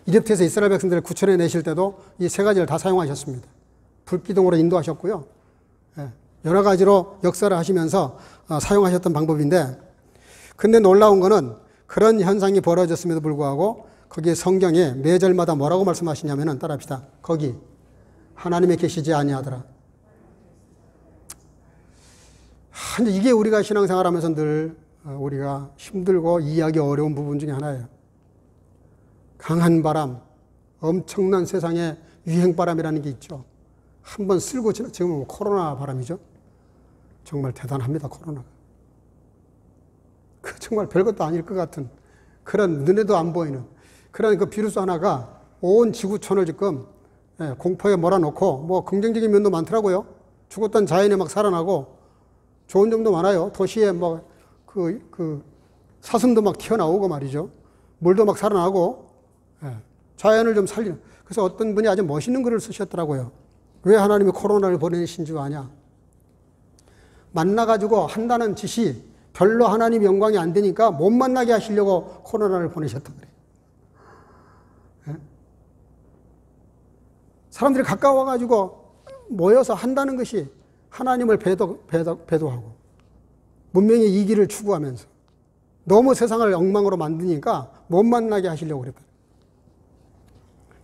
이집트에서 이스라엘 백성들을 구출해 내실 때도 이 세 가지를 다 사용하셨습니다. 불기둥으로 인도하셨고요. 여러 가지로 역사를 하시면서 사용하셨던 방법인데, 근데 놀라운 거는 그런 현상이 벌어졌음에도 불구하고 거기에 성경에 매절마다 뭐라고 말씀하시냐면은, 따라합시다. 거기 하나님이 계시지 아니하더라. 이게 우리가 신앙생활하면서 늘 우리가 힘들고 이해하기 어려운 부분 중에 하나예요. 강한 바람, 엄청난 세상에 유행바람이라는 게 있죠. 한번 쓸고 지금 코로나 바람이죠. 정말 대단합니다, 코로나가. 그 정말 별것도 아닐 것 같은 그런 눈에도 안 보이는 그런 그 비루스 하나가 온 지구촌을 지금 공포에 몰아넣고 뭐 긍정적인 면도 많더라고요. 죽었던 자연이 막 살아나고 좋은 점도 많아요. 도시에 뭐 사슴도 막 튀어나오고 말이죠. 물도 막 살아나고 자연을 좀 살리는. 그래서 어떤 분이 아주 멋있는 글을 쓰셨더라고요. 왜 하나님이 코로나를 보내신 줄 아냐? 만나가지고 한다는 짓이 별로 하나님 영광이 안 되니까 못 만나게 하시려고 코로나를 보내셨다 그래요. 사람들이 가까워가지고 모여서 한다는 것이 하나님을 배도하고 문명의 이기를 추구하면서 너무 세상을 엉망으로 만드니까 못 만나게 하시려고 그랬다.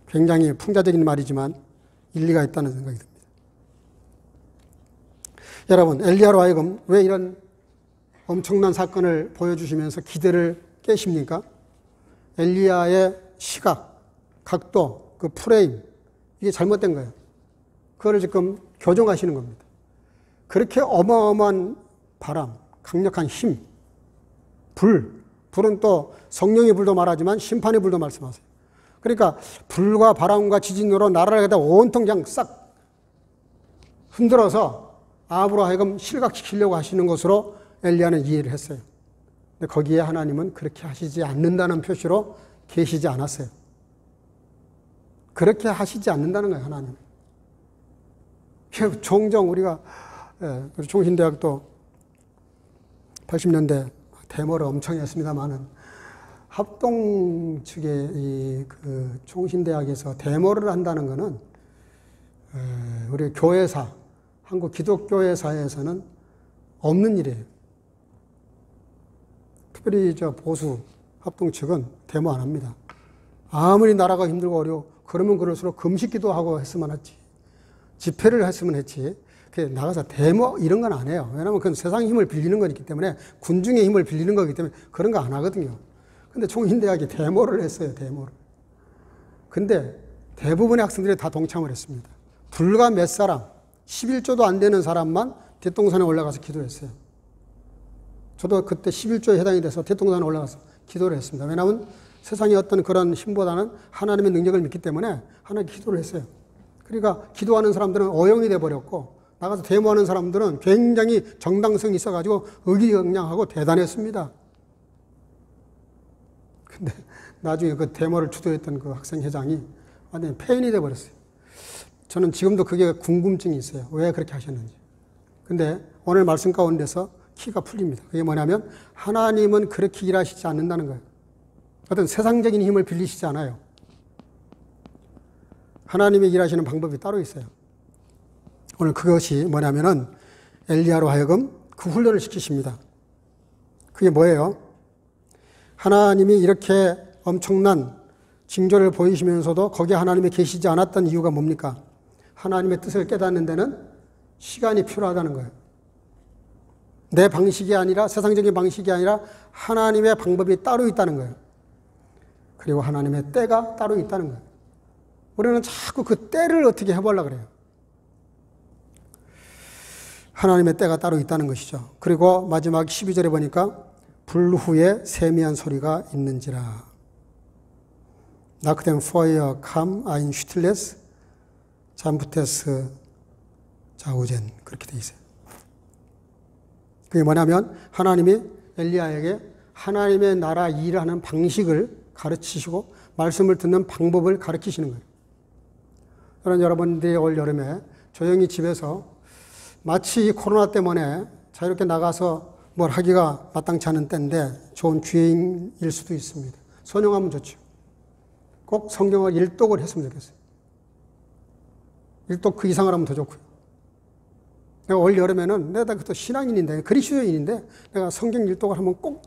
굉장히 풍자적인 말이지만 일리가 있다는 생각이 듭니다. 여러분, 엘리야로 하여금 왜 이런 엄청난 사건을 보여주시면서 기대를 깨십니까? 엘리야의 시각, 각도, 그 프레임, 이게 잘못된 거예요. 그거를 지금 교정하시는 겁니다. 그렇게 어마어마한 바람, 강력한 힘, 불은 또 성령의 불도 말하지만 심판의 불도 말씀하세요. 그러니까 불과 바람과 지진으로 나라를 갖다 온통 그냥 싹 흔들어서 아합으로 하여금 실각시키려고 하시는 것으로 엘리야는 이해를 했어요. 근데 거기에 하나님은 그렇게 하시지 않는다는 표시로 계시지 않았어요. 그렇게 하시지 않는다는 거예요, 하나님. 종종 우리가 총신대학도 80년대 데모를 엄청 했습니다만은 합동 측의 그 총신대학에서 데모를 한다는 것은 우리 교회사, 한국 기독교회사에서는 없는 일이에요. 특별히 저 보수 합동 측은 데모 안 합니다. 아무리 나라가 힘들고 어려워 그러면 그럴수록 금식기도 하고 했으면 했지. 집회를 했으면 했지. 나가서 데모 이런 건 안 해요. 왜냐하면 그건 세상 힘을 빌리는 거기 때문에 군중의 힘을 빌리는 거기 때문에 그런 거 안 하거든요. 근데 총신대학이 데모를 했어요. 데모를. 근데 대부분의 학생들이 다 동참을 했습니다. 불과 몇 사람, 11조도 안 되는 사람만 대동산에 올라가서 기도했어요. 저도 그때 11조에 해당이 돼서 대동산에 올라가서 기도를 했습니다. 왜냐하면 세상의 어떤 그런 힘보다는 하나님의 능력을 믿기 때문에 하나님 기도를 했어요. 그러니까 기도하는 사람들은 어용이 돼버렸고 나가서 데모하는 사람들은 굉장히 정당성이 있어가지고 의기양양하고 대단했습니다. 근데 나중에 그 데모를 주도했던 그 학생회장이 완전히 폐인이 돼버렸어요. 저는 지금도 그게 궁금증이 있어요. 왜 그렇게 하셨는지. 근데 오늘 말씀 가운데서 키가 풀립니다. 그게 뭐냐면 하나님은 그렇게 일하시지 않는다는 거예요. 어떤 세상적인 힘을 빌리시지 않아요. 하나님의 일하시는 방법이 따로 있어요. 오늘 그것이 뭐냐면은 엘리야로 하여금 그 훈련을 시키십니다. 그게 뭐예요? 하나님이 이렇게 엄청난 징조를 보이시면서도 거기에 하나님이 계시지 않았던 이유가 뭡니까? 하나님의 뜻을 깨닫는 데는 시간이 필요하다는 거예요. 내 방식이 아니라 세상적인 방식이 아니라 하나님의 방법이 따로 있다는 거예요. 그리고 하나님의 때가 따로 있다는 거예요. 우리는 자꾸 그 때를 어떻게 해보려고 그래요. 하나님의 때가 따로 있다는 것이죠. 그리고 마지막 12절에 보니까 불 후에 세미한 소리가 있는지라. Nach dem Feuer kam ein stilles 잠부테스 자우젠. 그렇게 돼 있어요. 그게 뭐냐면 하나님이 엘리야에게 하나님의 나라 일을 하는 방식을 가르치시고 말씀을 듣는 방법을 가르치시는 거예요. 그런 여러분들이 올 여름에 조용히 집에서 마치 이 코로나 때문에 자유롭게 나가서 뭘 하기가 마땅치 않은 때인데 좋은 기회일 수도 있습니다. 선용하면 좋죠. 꼭 성경을 일독을 했으면 좋겠어요. 일독 그 이상을 하면 더 좋고요. 내가 올 여름에는 내가 또 신앙인인데 그리스도인인데 내가 성경 일독을 한번 꼭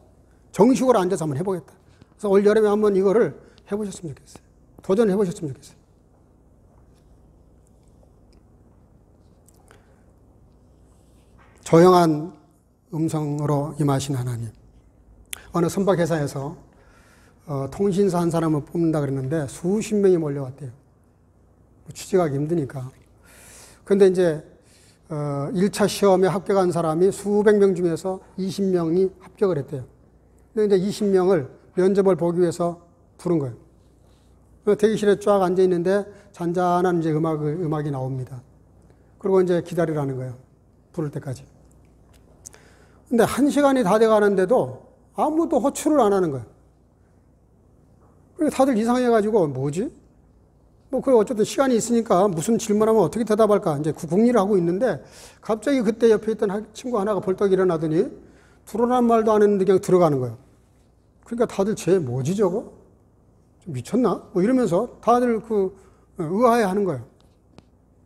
정식으로 앉아서 한번 해보겠다. 그래서 올 여름에 한번 이거를 해보셨으면 좋겠어요. 도전해 보셨으면 좋겠어요. 조용한 음성으로 임하신 하나님. 어느 선박회사에서 통신사 한 사람을 뽑는다 그랬는데 수십 명이 몰려왔대요. 취직하기 힘드니까. 그런데 이제 1차 시험에 합격한 사람이 수백 명 중에서 20명이 합격을 했대요. 근데 이제 20명을 면접을 보기 위해서 부른 거예요. 대기실에 쫙 앉아 있는데 잔잔한 이제 음악이 나옵니다. 그리고 이제 기다리라는 거예요. 부를 때까지. 근데 1시간이 다 돼 가는데도 아무도 호출을 안 하는 거예요. 그리고 다들 이상해가지고 뭐지? 그 어쨌든 시간이 있으니까 무슨 질문하면 어떻게 대답할까? 이제 궁리를 하고 있는데 갑자기 그때 옆에 있던 친구 하나가 벌떡 일어나더니 들어오란 말도 안 했는데 그냥 들어가는 거예요. 그러니까 다들 쟤 뭐지 저거? 좀 미쳤나? 뭐 이러면서 다들 의아해 하는 거예요.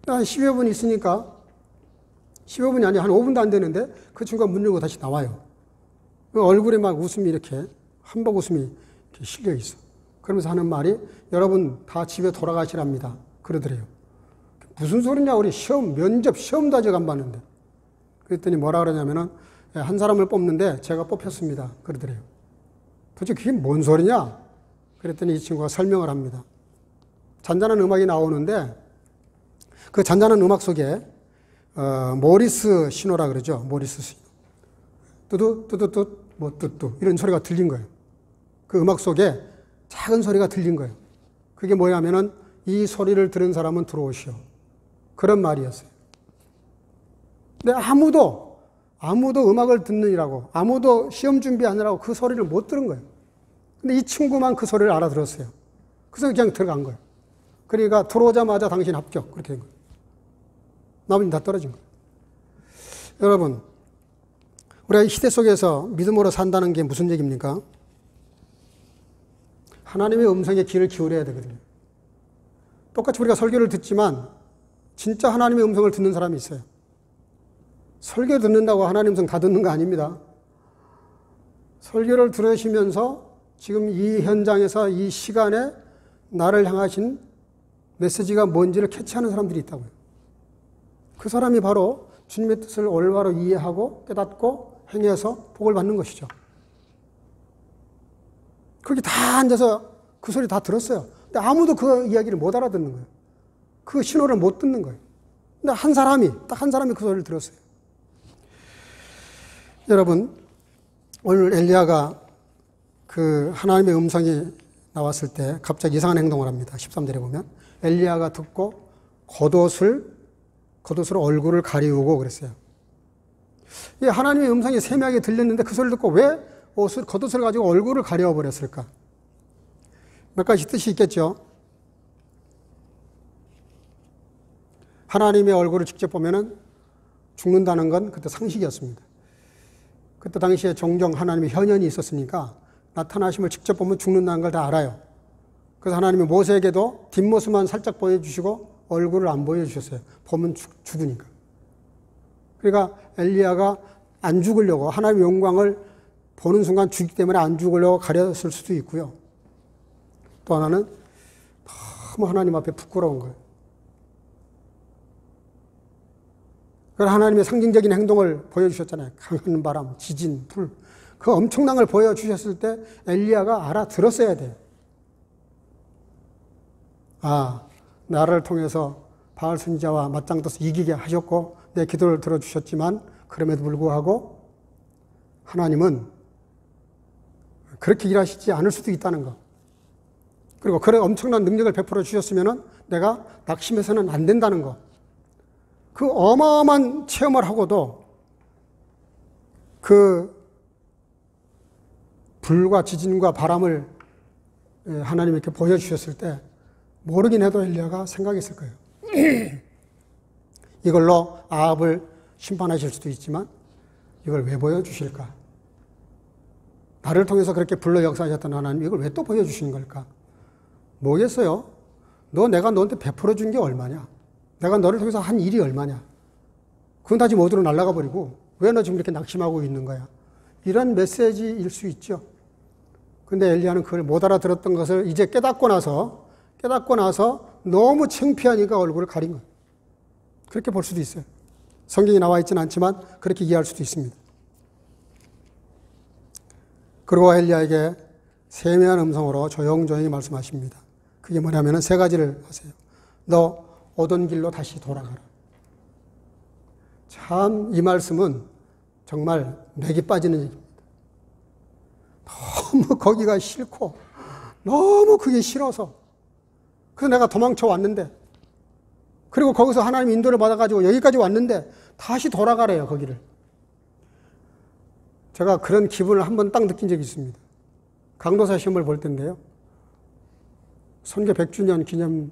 한 10여 분 있으니까 10여 분이 아니라 한 5분도 안 되는데 그 친구가 문 열고 다시 나와요. 얼굴에 막 웃음이 이렇게 한복 웃음이 이렇게 실려 있어. 그러면서 하는 말이 여러분 다 집에 돌아가시랍니다. 그러더래요. 무슨 소리냐? 우리 면접 시험도 아직 안 봤는데. 그랬더니 뭐라 그러냐면은 한 사람을 뽑는데 제가 뽑혔습니다. 그러더래요. 도대체 그게 뭔 소리냐? 그랬더니 이 친구가 설명을 합니다. 잔잔한 음악이 나오는데 그 잔잔한 음악 속에 모리스 신호라 그러죠. 모리스 신호. 뚜두뚜두뚜 뭐 뚜뚜 이런 소리가 들린 거예요. 그 음악 속에 작은 소리가 들린 거예요. 그게 뭐냐면은 이 소리를 들은 사람은 들어오시오. 그런 말이었어요. 근데 아무도 음악을 듣느니라고 아무도 시험 준비하느라고 그 소리를 못 들은 거예요. 근데 이 친구만 그 소리를 알아들었어요. 그래서 그냥 들어간 거예요. 그러니까 들어오자마자 당신 합격 그렇게 된 거예요. 나머지는 다 떨어진 거예요. 여러분, 우리가 시대 속에서 믿음으로 산다는 게 무슨 얘기입니까? 하나님의 음성에 귀를 기울여야 되거든요. 똑같이 우리가 설교를 듣지만 진짜 하나님의 음성을 듣는 사람이 있어요. 설교 듣는다고 하나님 음성 다 듣는 거 아닙니다. 설교를 들으시면서 지금 이 현장에서 이 시간에 나를 향하신 메시지가 뭔지를 캐치하는 사람들이 있다고요. 그 사람이 바로 주님의 뜻을 올바로 이해하고 깨닫고 행해서 복을 받는 것이죠. 거기 다 앉아서 그 소리 다 들었어요. 근데 아무도 그 이야기를 못 알아듣는 거예요. 그 신호를 못 듣는 거예요. 근데 딱 한 사람이 그 소리를 들었어요. 여러분, 오늘 엘리야가 그 하나님의 음성이 나왔을 때 갑자기 이상한 행동을 합니다. 13절에 보면 엘리야가 듣고 겉옷으로 얼굴을 가리우고 그랬어요. 이 하나님의 음성이 세미하게 들렸는데 그 소리를 듣고 왜 겉옷을 가지고 얼굴을 가려버렸을까? 몇 가지 뜻이 있겠죠. 하나님의 얼굴을 직접 보면은 죽는다는 건 그때 상식이었습니다. 그때 당시에 종종 하나님의 현현이 있었으니까 나타나심을 직접 보면 죽는다는 걸 다 알아요. 그래서 하나님이 모세에게도 뒷모습만 살짝 보여주시고 얼굴을 안 보여주셨어요. 보면 죽으니까. 그러니까 엘리야가 안 죽으려고 하나님의 영광을 보는 순간 죽기 때문에 안 죽으려고 가렸을 수도 있고요. 또 하나는 너무 하나님 앞에 부끄러운 거예요. 그래서 하나님의 상징적인 행동을 보여주셨잖아요. 강한 바람, 지진, 불. 그 엄청난 걸 보여주셨을 때 엘리야가 알아들었어야 돼요. 나를 통해서 바알 선지자와 맞짱떠서 이기게 하셨고 내 기도를 들어주셨지만 그럼에도 불구하고 하나님은 그렇게 일하시지 않을 수도 있다는 거. 그리고 그런 엄청난 능력을 베풀어 주셨으면 내가 낙심해서는 안 된다는 거. 그 어마어마한 체험을 하고도 그 불과 지진과 바람을 하나님이 이렇게 보여주셨을 때 모르긴 해도 엘리야가 생각했을 거예요. 이걸로 아합을 심판하실 수도 있지만 이걸 왜 보여주실까? 나를 통해서 그렇게 불러 역사하셨던 하나님 이걸 왜 또 보여주시는 걸까? 뭐겠어요? 내가 너한테 베풀어 준 게 얼마냐? 내가 너를 통해서 한 일이 얼마냐? 그건 다 지금 어디로 날아가 버리고 왜 너 지금 이렇게 낙심하고 있는 거야? 이런 메시지일 수 있죠. 근데 엘리야는 그걸 못 알아들었던 것을 이제 깨닫고 나서 너무 창피하니까 얼굴을 가린 거예요. 그렇게 볼 수도 있어요. 성경에 나와 있지는 않지만 그렇게 이해할 수도 있습니다. 그리고 엘리야에게 세미한 음성으로 조용조용히 말씀하십니다. 그게 뭐냐면 세 가지를 하세요. 너 오던 길로 다시 돌아가라. 참 이 말씀은 정말 맥이 빠지는 얘기입니다. 너무 거기가 싫고 너무 그게 싫어서 그래서 내가 도망쳐 왔는데 그리고 거기서 하나님 인도를 받아가지고 여기까지 왔는데 다시 돌아가래요, 거기를. 제가 그런 기분을 한번 딱 느낀 적이 있습니다. 강도사 시험을 볼 텐데요. 선교 100주년 기념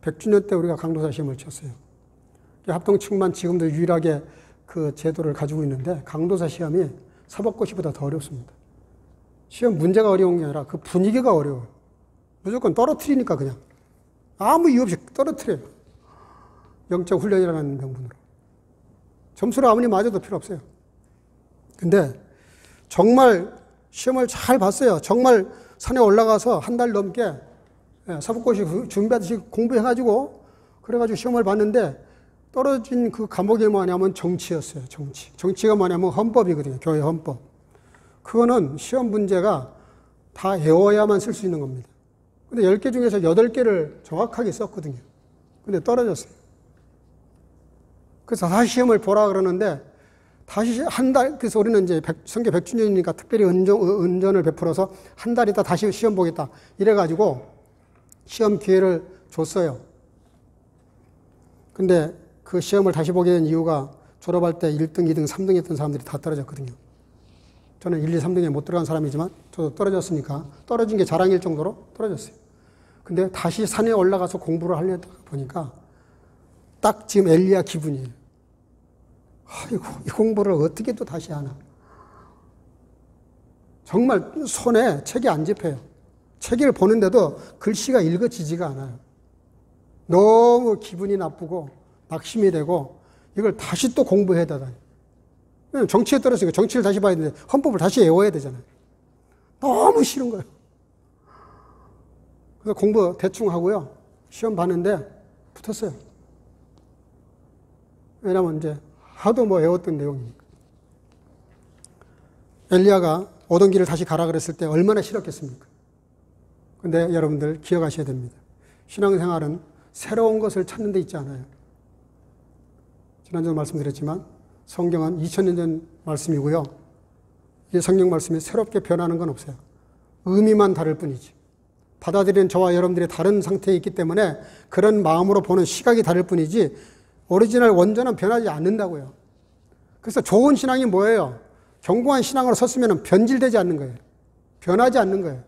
100주년 때 우리가 강도사 시험을 쳤어요. 합동측만 지금도 유일하게 그 제도를 가지고 있는데 강도사 시험이 사법고시보다 더 어렵습니다. 시험 문제가 어려운 게 아니라 그 분위기가 어려워요. 무조건 떨어뜨리니까 그냥 아무 이유 없이 떨어뜨려요. 영적 훈련이라는 명분으로. 점수를 아무리 맞아도 필요 없어요. 근데 정말 시험을 잘 봤어요. 정말 산에 올라가서 한 달 넘게 사법고시 준비하듯이 공부해가지고 그래가지고 시험을 봤는데 떨어진 그 과목이 뭐냐면 정치였어요. 정치가 뭐냐면 헌법이거든요. 교회 헌법. 그거는 시험 문제가 다 외워야만 쓸 수 있는 겁니다. 근데 10개 중에서 8개를 정확하게 썼거든요. 근데 떨어졌어요. 그래서 다시 시험을 보라 그러는데 다시 한 달, 그래서 우리는 이제 선교 100주년이니까 특별히 은전을 베풀어서 한 달 있다 다시 시험 보겠다. 이래가지고 시험 기회를 줬어요. 근데 그 시험을 다시 보게 된 이유가 졸업할 때 1등, 2등, 3등 했던 사람들이 다 떨어졌거든요. 저는 1, 2, 3등에 못 들어간 사람이지만 저도 떨어졌으니까 떨어진 게 자랑일 정도로 떨어졌어요. 근데 다시 산에 올라가서 공부를 하려다 보니까 딱 지금 엘리야 기분이에요. 아이고, 이 공부를 어떻게 또 다시 하나. 정말 손에 책이 안 집혀요. 책을 보는데도 글씨가 읽어지지가 않아요. 너무 기분이 나쁘고 낙심이 되고 이걸 다시 또 공부해야 되다니. 정치에 떨어지니까 정치를 다시 봐야 되는데 헌법을 다시 외워야 되잖아요. 너무 싫은 거예요. 그래서 공부 대충 하고요. 시험 봤는데 붙었어요. 왜냐면 이제 하도 뭐 외웠던 내용이니까. 엘리야가 오던 길을 다시 가라 그랬을 때 얼마나 싫었겠습니까? 근데 여러분들 기억하셔야 됩니다. 신앙생활은 새로운 것을 찾는 데 있지 않아요. 지난주도 말씀드렸지만 성경은 2000년 전 말씀이고요. 이 성경 말씀이 새롭게 변하는 건 없어요. 의미만 다를 뿐이지. 받아들이는 저와 여러분들이 다른 상태에 있기 때문에 그런 마음으로 보는 시각이 다를 뿐이지 오리지널 원전은 변하지 않는다고요. 그래서 좋은 신앙이 뭐예요? 견고한 신앙으로 섰으면 변질되지 않는 거예요. 변하지 않는 거예요.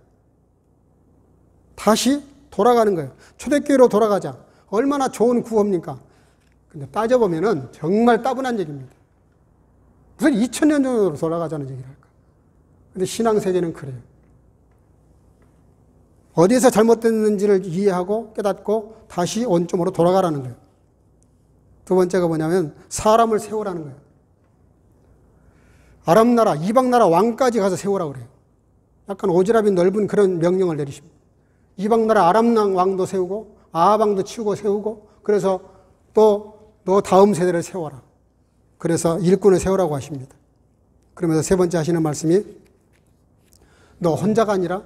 다시 돌아가는 거예요. 초대교회로 돌아가자. 얼마나 좋은 구호입니까? 근데 따져보면은 정말 따분한 얘기입니다. 무슨 2000년 전으로 돌아가자는 얘기를 할까? 근데 신앙세계는 그래요. 어디에서 잘못됐는지를 이해하고 깨닫고 다시 원점으로 돌아가라는 거예요. 두 번째가 뭐냐면 사람을 세우라는 거예요. 아람 나라, 이방 나라 왕까지 가서 세우라고 그래요. 약간 오지랖이 넓은 그런 명령을 내리십니다. 이방 나라 아람 왕도 세우고 아합 왕도 치우고 세우고 그래서 또 너 다음 세대를 세워라. 그래서 일꾼을 세우라고 하십니다. 그러면서 세 번째 하시는 말씀이 너 혼자가 아니라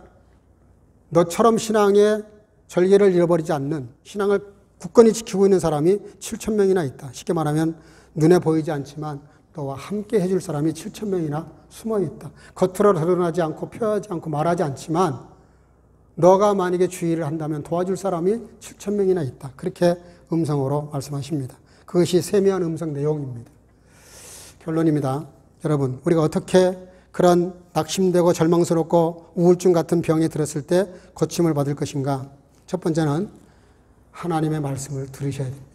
너처럼 신앙의 절개를 잃어버리지 않는 신앙을 굳건히 지키고 있는 사람이 7,000명이나 있다. 쉽게 말하면 눈에 보이지 않지만 너와 함께 해줄 사람이 7,000명이나 숨어 있다. 겉으로 드러나지 않고 표하지 않고 말하지 않지만 너가 만약에 주의를 한다면 도와줄 사람이 7,000명이나 있다. 그렇게 음성으로 말씀하십니다. 그것이 세미한 음성 내용입니다. 결론입니다. 여러분, 우리가 어떻게 그런 낙심되고 절망스럽고 우울증 같은 병에 들었을 때 고침을 받을 것인가? 첫 번째는 하나님의 말씀을 들으셔야 됩니다.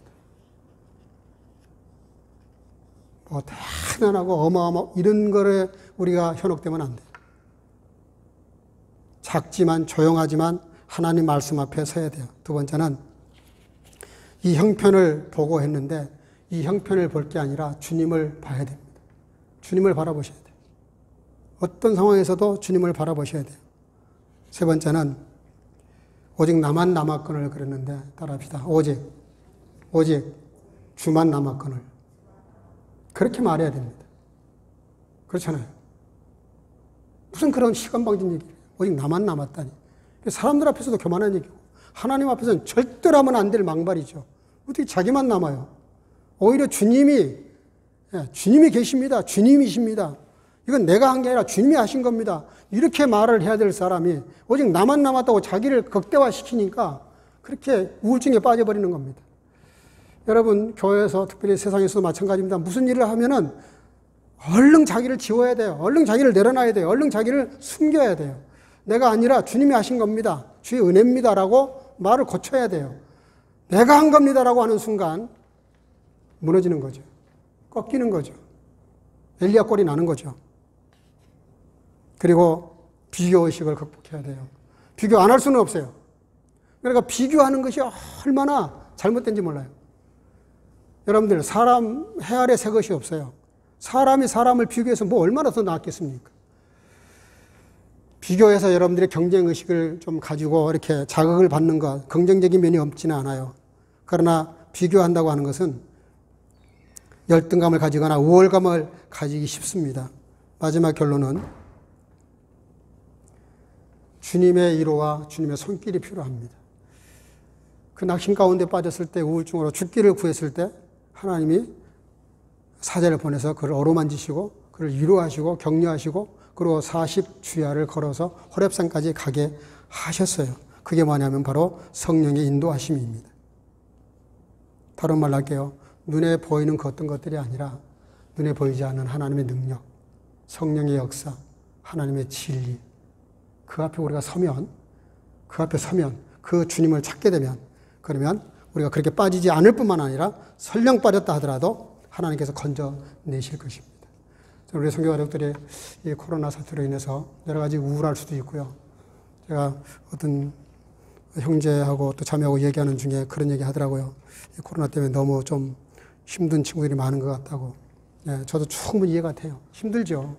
뭐 대단하고 어마어마 이런 거에 우리가 현혹되면 안 돼요. 작지만 조용하지만 하나님 말씀 앞에 서야 돼요. 두 번째는 이 형편을 보고 했는데 이 형편을 볼 게 아니라 주님을 봐야 됩니다. 주님을 바라보셔야 돼요. 어떤 상황에서도 주님을 바라보셔야 돼요. 세 번째는 오직 나만 남았거늘 그랬는데 따라합시다. 오직 주만 남았거늘. 그렇게 말해야 됩니다. 그렇잖아요. 무슨 그런 시간방진 얘기예요. 오직 나만 남았다니. 사람들 앞에서도 교만한 얘기고 하나님 앞에서는 절대로 하면 안 될 망발이죠. 어떻게 자기만 남아요. 오히려 주님이 계십니다. 주님이십니다. 이건 내가 한 게 아니라 주님이 하신 겁니다. 이렇게 말을 해야 될 사람이 오직 나만 남았다고 자기를 극대화시키니까 그렇게 우울증에 빠져버리는 겁니다. 여러분, 교회에서 특별히 세상에서도 마찬가지입니다. 무슨 일을 하면은 얼른 자기를 지워야 돼요. 얼른 자기를 내려놔야 돼요. 얼른 자기를 숨겨야 돼요. 내가 아니라 주님이 하신 겁니다. 주의 은혜입니다라고 말을 고쳐야 돼요. 내가 한 겁니다라고 하는 순간 무너지는 거죠. 꺾이는 거죠. 엘리야 꼴이 나는 거죠. 그리고 비교의식을 극복해야 돼요. 비교 안 할 수는 없어요. 그러니까 비교하는 것이 얼마나 잘못된지 몰라요. 여러분들, 사람 해 아래 새 것이 없어요. 사람이 사람을 비교해서 뭐 얼마나 더 낫겠습니까? 비교해서 여러분들의 경쟁의식을 좀 가지고 이렇게 자극을 받는 것, 긍정적인 면이 없지는 않아요. 그러나 비교한다고 하는 것은 열등감을 가지거나 우월감을 가지기 쉽습니다. 마지막 결론은 주님의 위로와 주님의 손길이 필요합니다. 그 낙심 가운데 빠졌을 때, 우울증으로 죽기를 구했을 때 하나님이 사자를 보내서 그를 어루만지시고 그를 위로하시고 격려하시고 그리고 40주야를 걸어서 호렙산까지 가게 하셨어요. 그게 뭐냐면 바로 성령의 인도하심입니다. 다른 말로 할게요. 눈에 보이는 그 어떤 것들이 아니라 눈에 보이지 않는 하나님의 능력, 성령의 역사, 하나님의 진리, 그 앞에 우리가 서면, 그 주님을 찾게 되면, 그러면 우리가 그렇게 빠지지 않을 뿐만 아니라 설령 빠졌다 하더라도 하나님께서 건져내실 것입니다. 우리 선교 가족들이 이 코로나 사태로 인해서 여러 가지 우울할 수도 있고요. 제가 어떤 형제하고 또 자매하고 얘기하는 중에 그런 얘기 하더라고요. 이 코로나 때문에 너무 좀 힘든 친구들이 많은 것 같다고. 예, 저도 충분히 이해가 돼요. 힘들죠.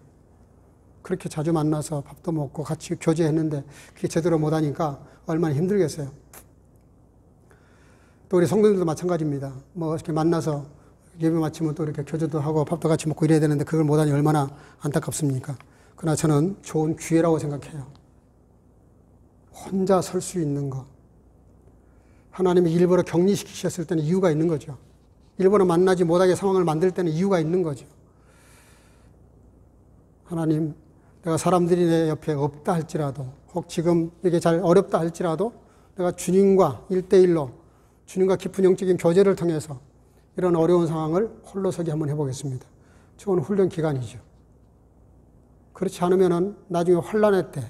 그렇게 자주 만나서 밥도 먹고 같이 교제했는데 그게 제대로 못하니까 얼마나 힘들겠어요. 또 우리 성도들도 마찬가지입니다. 뭐 이렇게 만나서 예배 마치면 또 이렇게 교제도 하고 밥도 같이 먹고 이래야 되는데 그걸 못하니 얼마나 안타깝습니까? 그러나 저는 좋은 기회라고 생각해요. 혼자 설 수 있는 것. 하나님이 일부러 격리시키셨을 때는 이유가 있는 거죠. 일부러 만나지 못하게 상황을 만들 때는 이유가 있는 거죠. 하나님, 내가 사람들이 내 옆에 없다 할지라도, 혹 지금 이게 잘 어렵다 할지라도 내가 주님과 1대1로 주님과 깊은 영적인 교제를 통해서 이런 어려운 상황을 홀로서기 한번 해보겠습니다. 좋은 훈련 기간이죠. 그렇지 않으면은 나중에 환난의 때,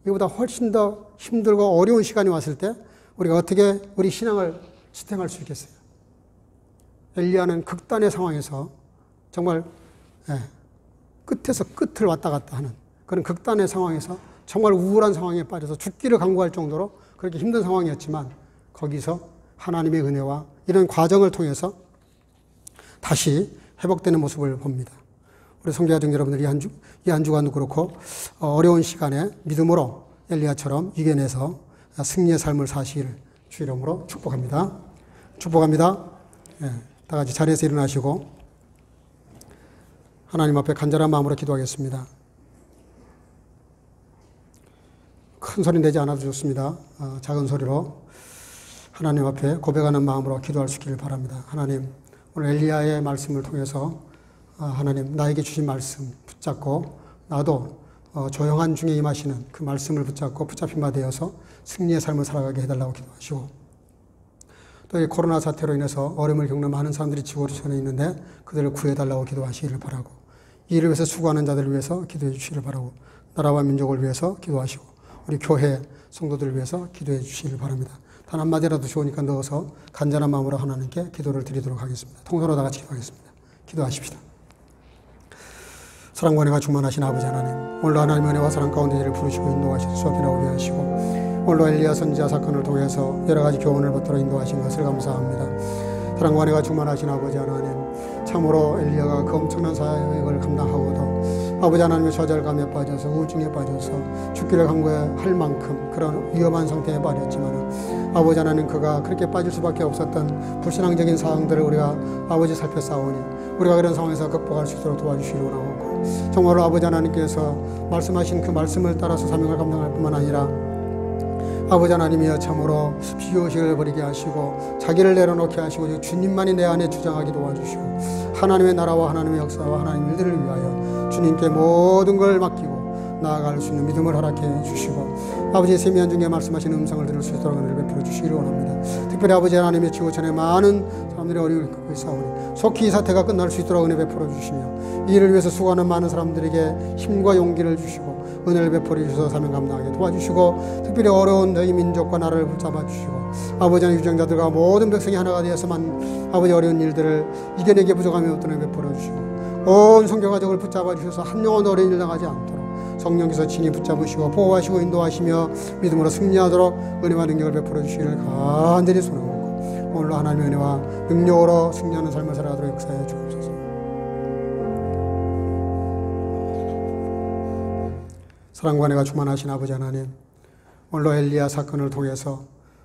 이보다 훨씬 더 힘들고 어려운 시간이 왔을 때 우리가 어떻게 우리 신앙을 지탱할 수 있겠어요? 엘리야는 극단의 상황에서 정말 끝에서 끝을 왔다 갔다 하는 그런 극단의 상황에서 정말 우울한 상황에 빠져서 죽기를 강구할 정도로 그렇게 힘든 상황이었지만 거기서 하나님의 은혜와 이런 과정을 통해서 다시 회복되는 모습을 봅니다. 우리 성도자들 여러분들 이 한 주간도 그렇고 어려운 시간에 믿음으로 엘리야처럼 이겨내서 승리의 삶을 사시기를 주 이름으로 축복합니다. 축복합니다. 다 같이 자리에서 일어나시고 하나님 앞에 간절한 마음으로 기도하겠습니다. 큰 소리 내지 않아도 좋습니다. 작은 소리로 하나님 앞에 고백하는 마음으로 기도할 수 있기를 바랍니다. 하나님, 오늘 엘리야의 말씀을 통해서 하나님 나에게 주신 말씀 붙잡고 나도 조용한 중에 임하시는 그 말씀을 붙잡고 붙잡힌 바 되어서 승리의 삶을 살아가게 해달라고 기도하시고 또 이 코로나 사태로 인해서 어려움을 겪는 많은 사람들이 지구촌에 있는데 그들을 구해달라고 기도하시기를 바라고 이를 위해서 수고하는 자들을 위해서 기도해 주시기를 바라고 나라와 민족을 위해서 기도하시고 우리 교회 성도들을 위해서 기도해 주시기를 바랍니다. 단 한마디라도 좋으니까 넣어서 간절한 마음으로 하나님께 기도를 드리도록 하겠습니다. 통성으로 다 같이 기도하겠습니다. 기도하십시다. 사랑과 은혜가 충만하신 아버지 하나님, 오늘도 하나님의 은혜와 사랑 가운데 이를 부르시고 인도하셔서 수업에 나오게 하시고 오늘도 엘리야 선지자 사건을 통해서 여러 가지 교훈을 받들어 인도하신 것을 감사합니다. 사랑과 은혜가 충만하신 아버지 하나님, 참으로 엘리야가 그 엄청난 사역을 감당하고도 아버지 하나님의 좌절감에 빠져서 우울증에 빠져서 죽기를 강구할 만큼 그런 위험한 상태에 빠졌지만 아버지 하나님 그가 그렇게 빠질 수밖에 없었던 불신앙적인 상황들을 우리가 아버지 살펴싸우니 우리가 그런 상황에서 극복할 수 있도록 도와주시기로 나오고 정말로 아버지 하나님께서 말씀하신 그 말씀을 따라서 사명을 감당할 뿐만 아니라 아버지 하나님이여 참으로 비교식을 버리게 하시고 자기를 내려놓게 하시고 주님만이 내 안에 주장하게 도와주시고 하나님의 나라와 하나님의 역사와 하나님의 일들을 위하여 주님께 모든 걸 맡기고 나아갈 수 있는 믿음을 허락해 주시고 아버지의 세미한 중에 말씀하시는 음성을 들을 수 있도록 은혜를 베풀어 주시기를 원합니다. 특별히 아버지 하나님의 지구촌에 많은 사람들이 어려움을 겪고 있사오니 속히 이 사태가 끝날 수 있도록 은혜 베풀어 주시며 이 일을 위해서 수고하는 많은 사람들에게 힘과 용기를 주시고 은혜를 베풀어 주셔서 사명 감당하게 도와주시고 특별히 어려운 너희 민족과 나라를 붙잡아 주시고 아버지 하나님 유정자들과 모든 백성이 하나가 되어서만 아버지 어려운 일들을 이겨내게 부족함이 없던 은혜 베풀어 주시고 온 성교가족을 붙잡아 주셔서 한 영혼도 어려운 일 당하지 않도록 성령께서 친히 붙잡으시고 보호하시고 인도하시며 믿음으로 승리하도록 은혜와 능력을 베풀어 주시기를 간절히 소원하고 오늘도 하나님의 은혜와 능력으로 승리하는 삶을 살아가도록 역사해 주옵소서. 사랑과 은혜가 충만하신 아버지 하나님, 오늘도 엘리야 사건을 통해서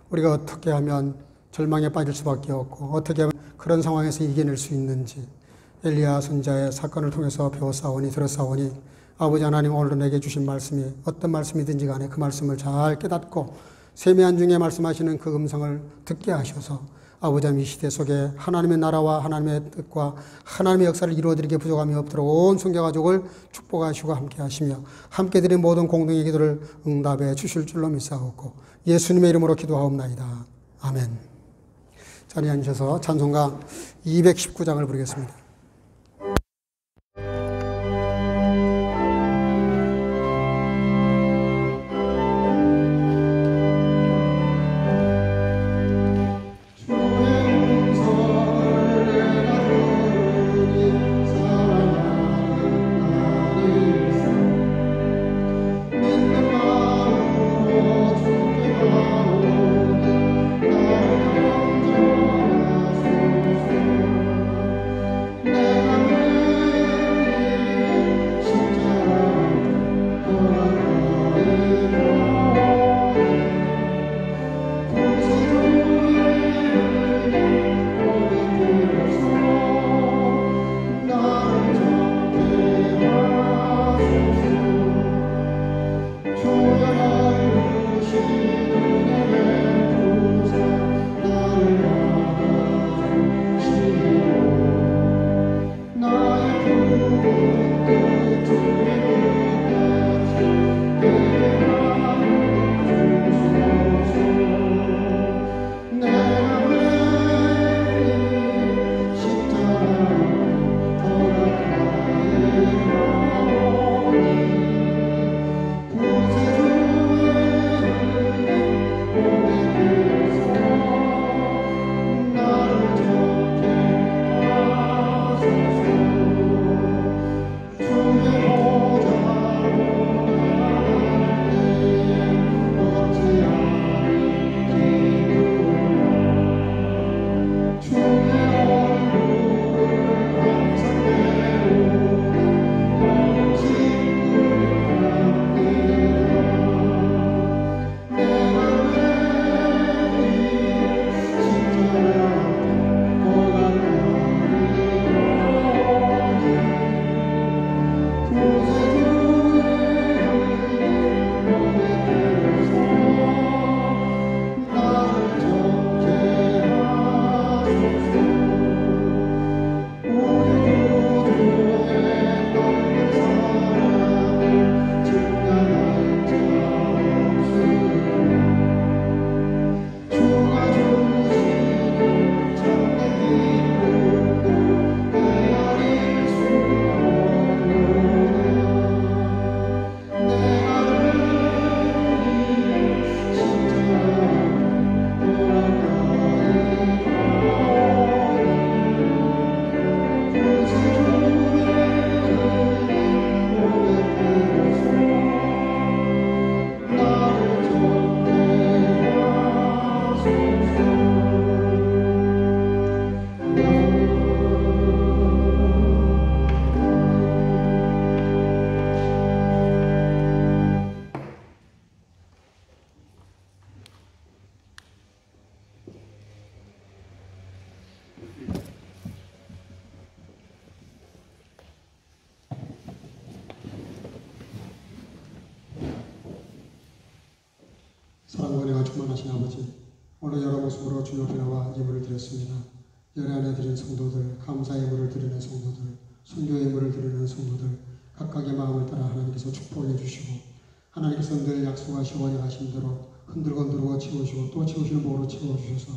우리가 어떻게 하면 절망에 빠질 수밖에 없고 어떻게 하면 그런 상황에서 이겨낼 수 있는지 엘리야 선지자의 사건을 통해서 배웠사오니 들었사오니 아버지 하나님 오늘도 내게 주신 말씀이 어떤 말씀이든지 간에 그 말씀을 잘 깨닫고 세미한 중에 말씀하시는 그 음성을 듣게 하셔서 아버지 하나님 이 시대 속에 하나님의 나라와 하나님의 뜻과 하나님의 역사를 이루어드리게 부족함이 없도록 온 성교가족을 축복하시고 함께 하시며 함께 드린 모든 공동의 기도를 응답해 주실 줄로 믿사옵고 예수님의 이름으로 기도하옵나이다. 아멘. 자리에 앉으셔서 찬송가 219장을 부르겠습니다. 사랑과 은혜가 충만하신 아버지, 오늘 여러 모습으로 주님 앞에 나와 예물을 드렸습니다. 열애 안에 드린 성도들, 감사의 예물을 드리는 성도들, 순교의 예물을 드리는 성도들, 각각의 마음을 따라 하나님께서 축복해 주시고, 하나님께서 늘 약속하시고 언약하신 대로 흔들건들고 채우시고 또 채우시는 복으로 채워주셔서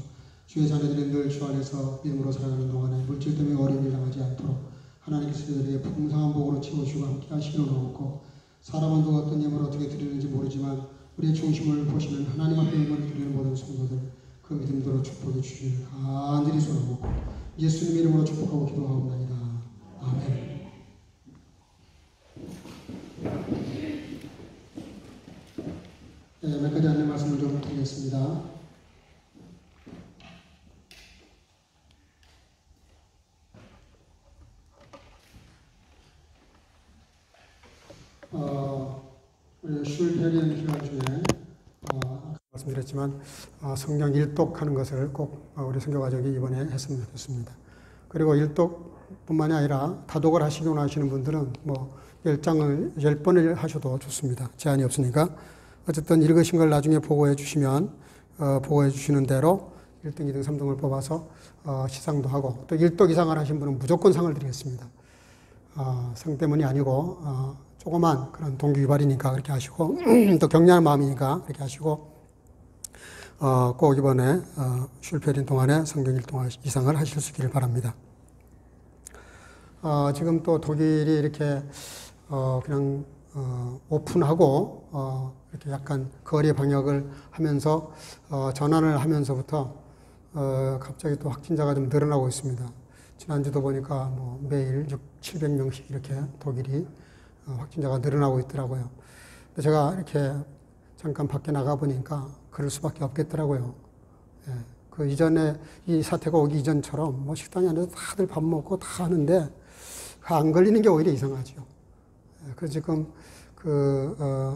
주의 자녀들이 늘 주 안에서 믿음으로 살아가는 동안에 물질 때문에 어려움을 당하지 않도록 하나님께서 저희들에게 풍성한 복으로 채우시고 함께 하시기로 얻고, 사람은 또 어떤 예물을 어떻게 드리는지 모르지만 우리의 중심을 보시는 하나님 앞에 예물을 드리는 모든 성도들 그 믿음대로 축복해 주시길 간절히 소원하고 예수님 이름으로 축복하고 기도하옵나이다. 아멘. 몇 가지 안내 말씀을 좀 드리겠습니다. 우리 슐페리언 기간 중에 말씀드렸지만 성경 일독하는 것을 꼭 우리 선교가족이 이번에 했으면 좋겠습니다. 그리고 일독뿐만이 아니라 다독을 하시기 원하시는 분들은 뭐 10장을 10번을 하셔도 좋습니다. 제한이 없으니까. 어쨌든 읽으신 걸 나중에 보고해 주시면 보고해 주시는 대로 1등, 2등, 3등을 뽑아서 시상도 하고, 또 1독 이상을 하신 분은 무조건 상을 드리겠습니다. 상 때문이 아니고 조그만 그런 동기 유발이니까 그렇게 하시고 또 격려하는 마음이니까 그렇게 하시고 꼭 이번에 슐페린 동안에 성경 1동 이상을 하실 수 있기를 바랍니다. 지금 또 독일이 이렇게 그냥 오픈하고 이렇게 약간 거리 방역을 하면서 전환을 하면서부터 갑자기 또 확진자가 좀 늘어나고 있습니다. 지난주도 보니까 뭐 매일 700명씩 이렇게 독일이 확진자가 늘어나고 있더라고요. 근데 제가 이렇게 잠깐 밖에 나가 보니까 그럴 수밖에 없겠더라고요. 예, 그 이전에 이 사태가 오기 이전처럼 뭐 식당에 앉아서 다들 밥 먹고 다 하는데 안 걸리는 게 오히려 이상하죠. 예, 그래서 지금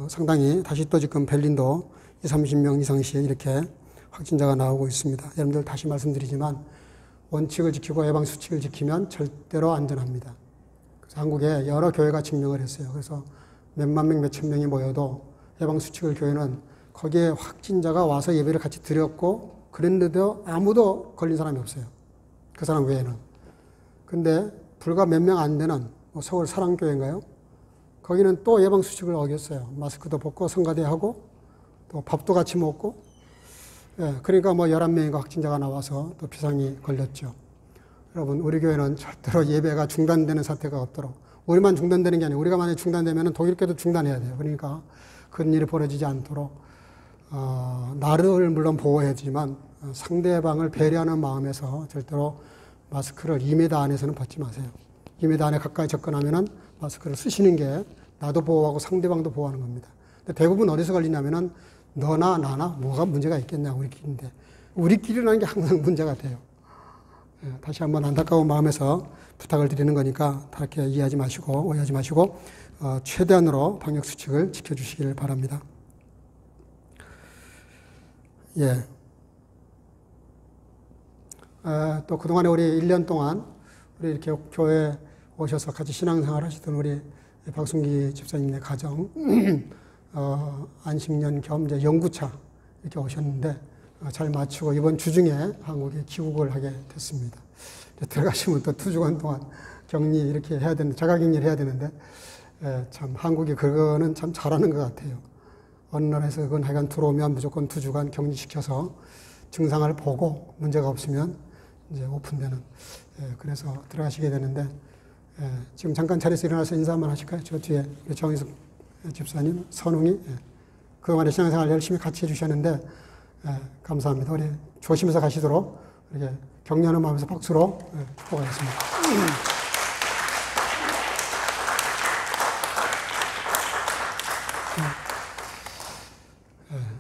상당히 다시 또 지금 벨린도 20-30명 이상씩 이렇게 확진자가 나오고 있습니다. 여러분들 다시 말씀드리지만 원칙을 지키고 예방 수칙을 지키면 절대로 안전합니다. 그래서 한국에 여러 교회가 증명을 했어요. 그래서 몇만 명, 몇천 명이 모여도 예방 수칙을 교회는 거기에 확진자가 와서 예배를 같이 드렸고 그랬는데도 아무도 걸린 사람이 없어요. 그 사람 외에는. 근데 불과 몇 명 안 되는 서울 사랑교회인가요? 거기는 또 예방 수칙을 어겼어요. 마스크도 벗고 성가대하고 또 밥도 같이 먹고. 예, 그러니까 뭐 11명인가 확진자가 나와서 또 비상이 걸렸죠. 여러분, 우리 교회는 절대로 예배가 중단되는 사태가 없도록, 우리만 중단되는 게 아니고 우리가 만약에 중단되면 독일교도 중단해야 돼요. 그러니까 그런 일이 벌어지지 않도록 나를 물론 보호해야지만 상대방을 배려하는 마음에서 절대로 마스크를 2m 안에서는 벗지 마세요. 2m 안에 가까이 접근하면은 마스크를 쓰시는 게 나도 보호하고 상대방도 보호하는 겁니다. 근데 대부분 어디서 걸리냐면은 너나 나나 뭐가 문제가 있겠냐, 우리끼리인데. 우리끼리라는 게 항상 문제가 돼요. 예, 다시 한번 안타까운 마음에서 부탁을 드리는 거니까 다 이렇게 이해하지 마시고, 오해하지 마시고, 최대한으로 방역수칙을 지켜주시길 바랍니다. 예. 또 그동안에 우리 1년 동안 우리 이렇게 교회에 오셔서 같이 신앙생활 하시던 우리 박순기 집사님의 가정, 안식년 겸 이제 연구차 이렇게 오셨는데 잘 마치고 이번 주 중에 한국에 귀국을 하게 됐습니다. 들어가시면 또 2주간 동안 격리 이렇게 해야 되는데, 자가격리를 해야 되는데, 참 한국이 그거는 참 잘하는 것 같아요. 어느 나라에서 그건 하여간 들어오면 무조건 2주간 격리시켜서 증상을 보고 문제가 없으면 이제 오픈되는, 그래서 들어가시게 되는데, 지금 잠깐 자리에서 일어나서 인사 한번 하실까요? 저 뒤에 정희석 집사님, 선웅이, 그동안에 신앙생활 열심히 같이 해주셨는데, 감사합니다. 우리 조심해서 가시도록 이렇게 격려하는 마음에서 박수로 축복하겠습니다.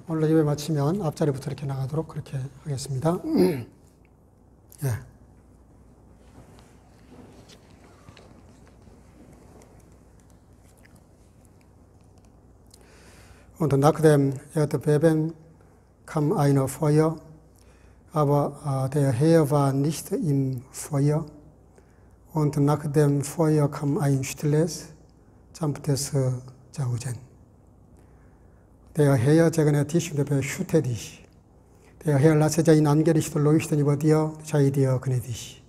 오늘 예배 마치면 앞자리부터 이렇게 나가도록 그렇게 하겠습니다. 예. Und nachdem die Beben kam eine Feuer, aber der Herr war nicht im Feuer. Und nach dem Feuer kam ein stilles, sanftes Jauchzen. Der Herr segne dich und behüte dich. Der Herr lasse sein Angesicht leuchten über dir, sei dir gnädig.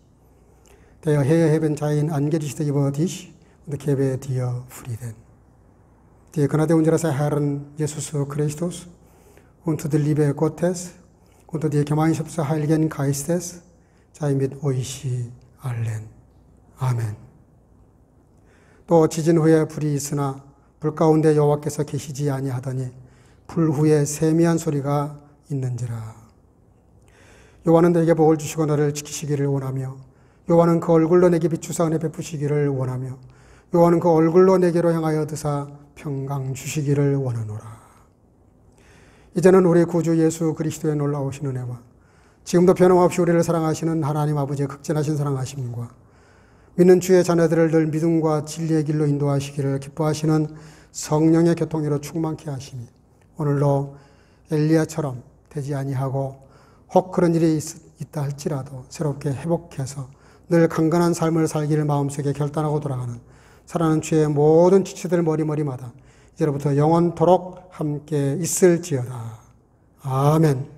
Der Herr hebe sein Angesicht über dich und gebe dir Frieden. Die Gnade unseres Herrn Jesus Christus und die Liebe Gottes und die Gemeinschaft des Heiligen Geistes sei mit euch allen. 아멘. 또 지진 후에 불이 있으나 불 가운데 여호와께서 계시지 아니하더니 불 후에 세미한 소리가 있는지라. 여호와는 내게 복을 주시고 너를 지키시기를 원하며 여호와는 그 얼굴로 내게 비추사 은혜 베푸시기를 원하며 여호와는 그 얼굴로 내게로 향하여 드사 평강 주시기를 원하노라. 이제는 우리 구주 예수 그리스도의 놀라우신 은혜와 지금도 변함없이 우리를 사랑하시는 하나님 아버지의 극진하신 사랑하심과 믿는 주의 자녀들을 늘 믿음과 진리의 길로 인도하시기를 기뻐하시는 성령의 교통으로 충만케 하시니 오늘도 엘리야처럼 되지 아니하고 혹 그런 일이 있다 할지라도 새롭게 회복해서 늘 강건한 삶을 살기를 마음속에 결단하고 돌아가는 사랑하는 주의 모든 지체들 머리마다 이제로부터 영원토록 함께 있을지어다. 아멘.